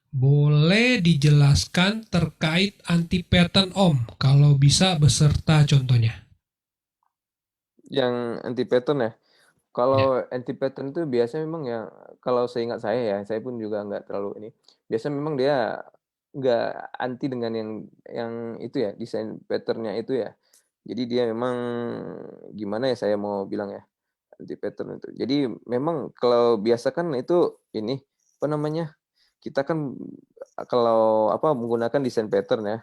Boleh dijelaskan terkait anti-pattern Om, kalau bisa beserta contohnya. Yang anti-pattern ya? Kalau anti-pattern itu biasanya memang ya, kalau seingat saya ya, saya pun juga nggak terlalu ini. Biasanya memang dia nggak anti dengan yang itu ya, desain pattern-nya itu ya. Jadi dia memang gimana ya saya mau bilang ya, anti pattern itu. Jadi memang kalau biasa kan itu ini apa namanya? Kita kan kalau menggunakan desain pattern ya.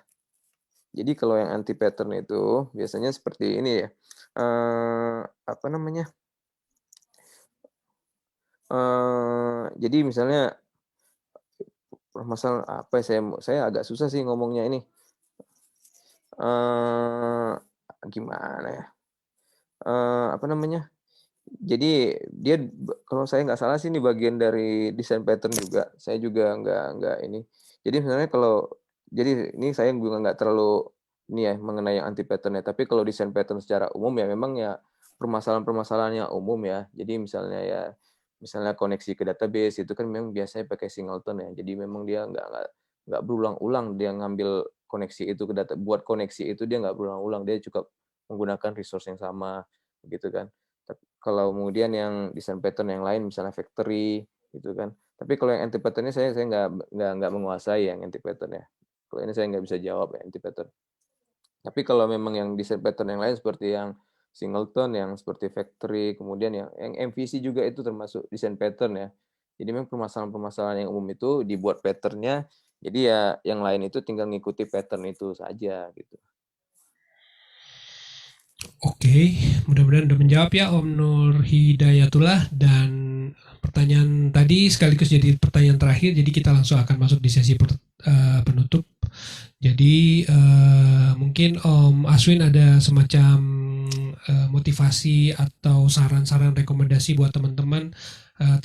Jadi kalau yang anti pattern itu biasanya seperti ini ya. Apa namanya? Jadi misalnya permasalahan apa ya, saya agak susah sih ngomongnya ini. Gimana ya? Apa namanya? Jadi dia kalau saya nggak salah sih ini bagian dari desain pattern juga. Saya juga nggak ini. Jadi sebenarnya jadi ini saya juga nggak terlalu ini ya mengenai anti pattern-nya. Tapi kalau desain pattern secara umum ya memang ya permasalahan-permasalahan yang umum ya. Jadi misalnya koneksi ke database itu kan memang biasanya pakai singleton ya. Jadi memang dia nggak berulang-ulang dia ngambil koneksi itu ke data, buat koneksi itu dia nggak berulang-ulang, dia cukup menggunakan resource yang sama gitu kan. Kalau kemudian yang desain pattern yang lain misalnya factory gitu kan. Tapi kalau yang anti pattern-nya saya nggak menguasai yang anti pattern ya. Kalau ini saya nggak bisa jawab ya anti pattern. Tapi kalau memang yang desain pattern yang lain seperti yang singleton, yang seperti factory, kemudian yang MVC juga itu termasuk desain pattern ya. Jadi memang permasalahan-permasalahan yang umum itu dibuat pattern-nya. Jadi ya yang lain itu tinggal ngikuti pattern itu saja gitu. Oke, mudah-mudahan udah menjawab ya Om Nur Hidayatullah, dan pertanyaan tadi sekaligus jadi pertanyaan terakhir, jadi kita langsung akan masuk di sesi penutup. Jadi mungkin Om Aswin ada semacam motivasi atau saran-saran rekomendasi buat teman-teman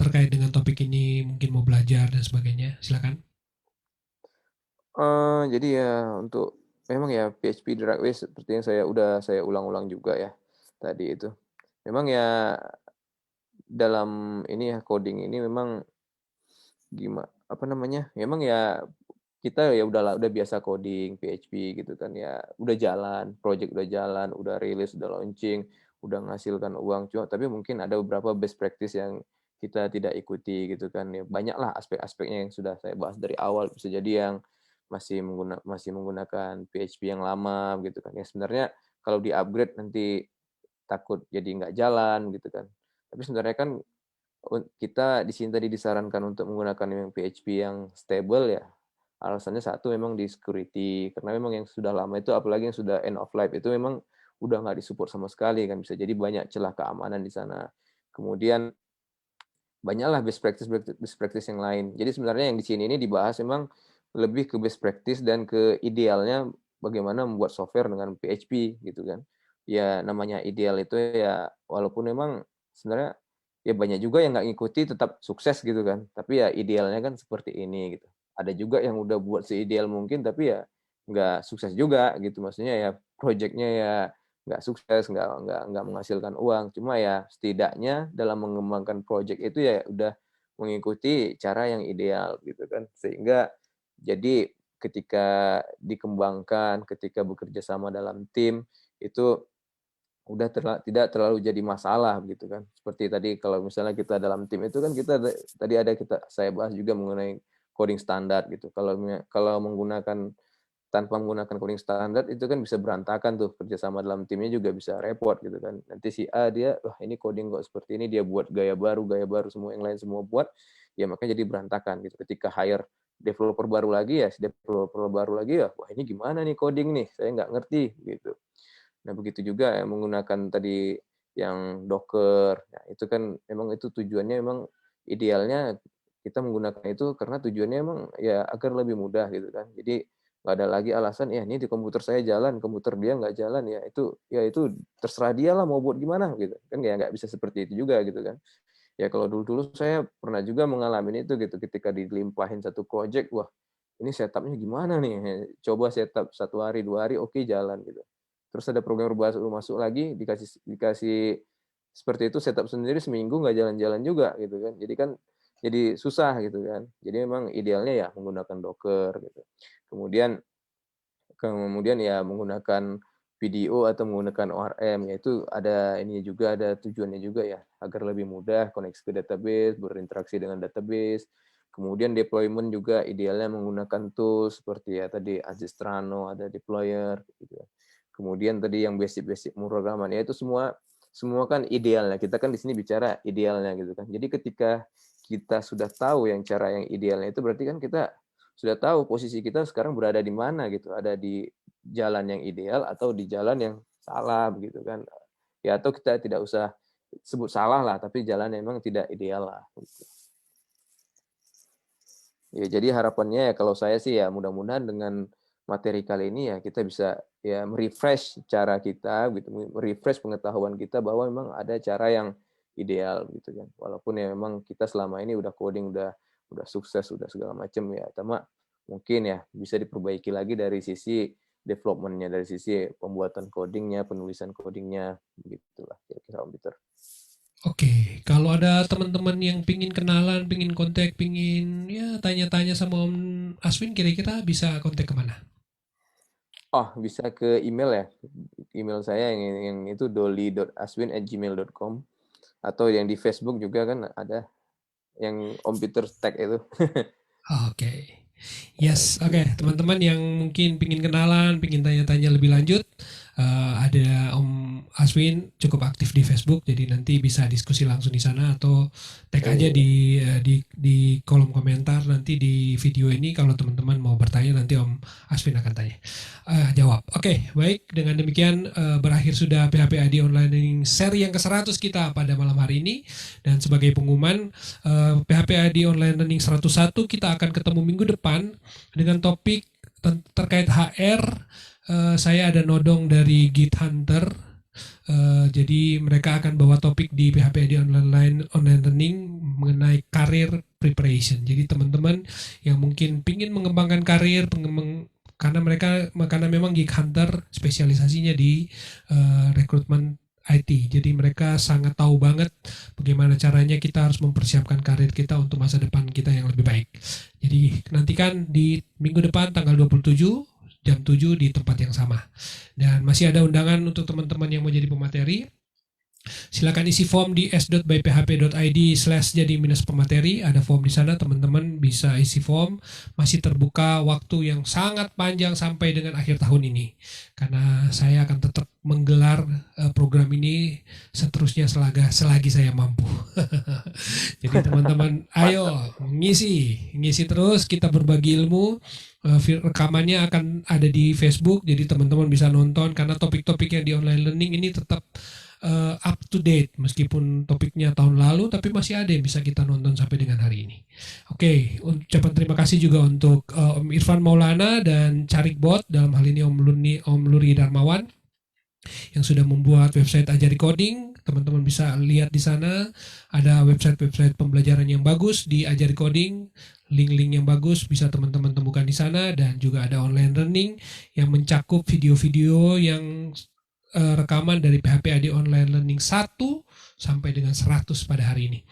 terkait dengan topik ini, mungkin mau belajar dan sebagainya, silakan. Jadi ya untuk memang ya PHP Drag Race seperti yang saya ulang-ulang juga ya tadi itu. Memang ya dalam ini ya coding ini memang apa namanya? Memang ya kita ya udah biasa coding PHP gitu kan ya. Udah jalan, project udah jalan, udah rilis, udah launching, udah menghasilkan uang. Cuma tapi mungkin ada beberapa best practice yang kita tidak ikuti gitu kan ya. Banyaklah aspek-aspeknya yang sudah saya bahas dari awal. Bisa jadi yang masih menggunakan PHP yang lama gitu kan. Ya sebenarnya kalau di-upgrade nanti takut jadi nggak jalan gitu kan. Tapi sebenarnya kan kita di sini tadi disarankan untuk menggunakan yang PHP yang stable ya. Alasannya satu memang di security, karena memang yang sudah lama itu apalagi yang sudah end of life itu memang udah nggak disupport sama sekali kan, bisa jadi banyak celah keamanan di sana. Kemudian banyaklah best practice yang lain. Jadi sebenarnya yang di sini ini dibahas memang lebih ke best practice dan ke idealnya bagaimana membuat software dengan PHP gitu kan. Ya namanya ideal itu ya walaupun memang sebenarnya ya banyak juga yang nggak ngikuti tetap sukses gitu kan. Tapi ya idealnya kan seperti ini gitu. Ada juga yang udah buat seideal mungkin tapi ya nggak sukses juga gitu. Maksudnya ya projectnya ya nggak sukses, nggak menghasilkan uang. Cuma ya setidaknya dalam mengembangkan project itu ya udah mengikuti cara yang ideal gitu kan. Sehingga jadi ketika dikembangkan, ketika bekerja sama dalam tim itu udah tidak terlalu jadi masalah gitu kan. Seperti tadi kalau misalnya kita dalam tim itu kan saya bahas juga mengenai coding standar gitu. Kalau tanpa menggunakan coding standar itu kan bisa berantakan tuh kerjasama dalam timnya juga bisa repot gitu kan. Nanti si A dia wah ini coding kok seperti ini dia buat gaya baru semua yang lain semua buat ya makanya jadi berantakan gitu. Ketika hire developer baru lagi ya wah ini gimana nih coding nih saya nggak ngerti gitu. Nah, begitu juga yang menggunakan tadi yang Docker. Nah, itu kan memang itu tujuannya memang idealnya kita menggunakan itu karena tujuannya memang ya agar lebih mudah gitu kan. Jadi nggak ada lagi alasan ya ini di komputer saya jalan, komputer dia nggak jalan ya itu terserah dia lah mau buat gimana gitu kan ya nggak bisa seperti itu juga gitu kan. Ya kalau dulu saya pernah juga mengalami itu gitu ketika dilimpahin satu project wah ini setupnya gimana nih coba setup 1 hari 2 hari oke jalan gitu. Terus ada program baru masuk lagi dikasih seperti itu setup sendiri seminggu nggak jalan-jalan juga gitu kan. Jadi kan jadi susah gitu kan. Jadi memang idealnya ya menggunakan Docker gitu. Kemudian ya menggunakan video atau menggunakan ORM yaitu ada ini juga ada tujuannya juga ya agar lebih mudah koneksi ke database, berinteraksi dengan database. Kemudian deployment juga idealnya menggunakan tools seperti ya tadi Azistrano, ada deployer gitu ya. Kemudian tadi yang basic-basic pemrograman ya itu semua kan idealnya. Kita kan di sini bicara idealnya gitu kan. Jadi ketika kita sudah tahu yang cara yang idealnya itu berarti kan kita sudah tahu posisi kita sekarang berada di mana gitu, ada di jalan yang ideal atau di jalan yang salah begitu kan. Ya atau kita tidak usah sebut salah lah, tapi jalan yang memang tidak ideal lah. Gitu. Ya jadi harapannya ya kalau saya sih ya mudah-mudahan dengan materi kali ini ya kita bisa ya merefresh cara kita gitu, merefresh pengetahuan kita bahwa memang ada cara yang ideal gitu kan. Walaupun ya memang kita selama ini udah coding udah sukses udah segala macam ya, tapi mungkin ya bisa diperbaiki lagi dari sisi development-nya, dari sisi pembuatan codingnya, penulisan codingnya, begitulah kira-kira Om Peter. Oke, kalau ada teman-teman yang pingin kenalan, pingin kontak, pingin ya tanya-tanya sama Om Aswin, kira-kira bisa kontak kemana? Oh, bisa ke email ya. Email saya yang itu doli.aswin@gmail.com atau yang di Facebook juga kan ada yang Om Peter tag itu. Oke. Yes, oke. Teman-teman yang mungkin pingin kenalan, pingin tanya-tanya lebih lanjut, ada Om Aswin cukup aktif di Facebook, jadi nanti bisa diskusi langsung di sana atau tag aja di kolom komentar nanti di video ini kalau teman-teman mau bertanya nanti Om Aswin akan tanya. Jawab. Oke, baik. Dengan demikian berakhir sudah PHP-AD Online Learning seri yang ke-100 kita pada malam hari ini, dan sebagai pengumuman PHP-AD Online Learning 101 kita akan ketemu minggu depan dengan topik terkait HR. Saya ada Nodong dari Git Hunter Jadi mereka akan bawa topik di PHP ID online learning mengenai career preparation. Jadi teman-teman yang mungkin pingin mengembangkan karir, karena memang Geek Hunter spesialisasinya di rekrutmen IT. Jadi mereka sangat tahu banget bagaimana caranya kita harus mempersiapkan karir kita untuk masa depan kita yang lebih baik. Jadi nantikan di minggu depan tanggal 27 jam 7 di tempat yang sama. Dan masih ada undangan untuk teman-teman yang mau jadi pemateri. Silakan isi form di s.byphp.id/jadi-pemateri. Ada form di sana, teman-teman bisa isi form. Masih terbuka waktu yang sangat panjang sampai dengan akhir tahun ini. Karena saya akan tetap menggelar program ini seterusnya selagi saya mampu. Jadi teman-teman, ayo ngisi terus, kita berbagi ilmu. Rekamannya akan ada di Facebook, jadi teman-teman bisa nonton karena topik-topik yang di online learning ini tetap up to date meskipun topiknya tahun lalu, tapi masih ada yang bisa kita nonton sampai dengan hari ini. Oke, ucapan terima kasih juga untuk Om Irfan Maulana dan Carikbot, dalam hal ini Om Luri Darmawan yang sudah membuat website Ajari Coding. Teman-teman bisa lihat di sana ada website pembelajaran yang bagus di Ajari Coding. Link-link yang bagus bisa teman-teman temukan di sana, dan juga ada online learning yang mencakup video-video yang rekaman dari PHP ID Online Learning 1 sampai dengan 100 pada hari ini.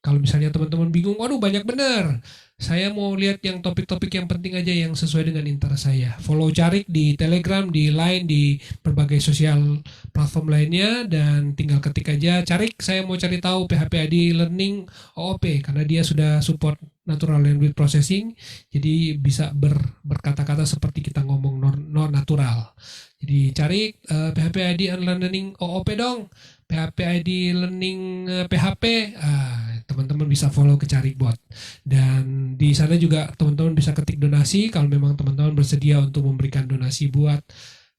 Kalau misalnya teman-teman bingung, waduh banyak bener, saya mau lihat yang topik-topik yang penting aja yang sesuai dengan interest saya. Follow Carik di Telegram, di Line, di berbagai sosial platform lainnya, dan tinggal ketik aja, Carik saya mau cari tahu PHP ID Learning OOP, karena dia sudah support Natural Language Processing, jadi bisa berkata-kata seperti kita ngomong non natural. Jadi cari PHP ID Online Learning OOP dong, PHP ID Learning PHP, teman-teman bisa follow ke Carikbot. Dan di sana juga teman-teman bisa ketik donasi kalau memang teman-teman bersedia untuk memberikan donasi buat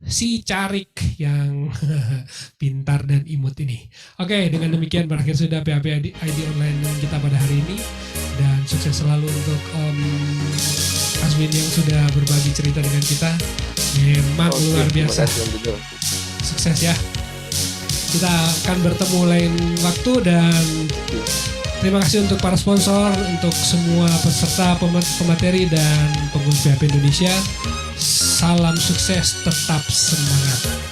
si Carik yang pintar dan imut ini. Oke, dengan demikian berakhir sudah PHP ID Online kita pada hari ini, dan sukses selalu untuk Om Aswin yang sudah berbagi cerita dengan kita. Memang luar biasa. Sukses ya. Kita akan bertemu lain waktu, dan terima kasih untuk para sponsor, untuk semua peserta pemateri dan pengurus PHP Indonesia. Salam sukses, tetap semangat.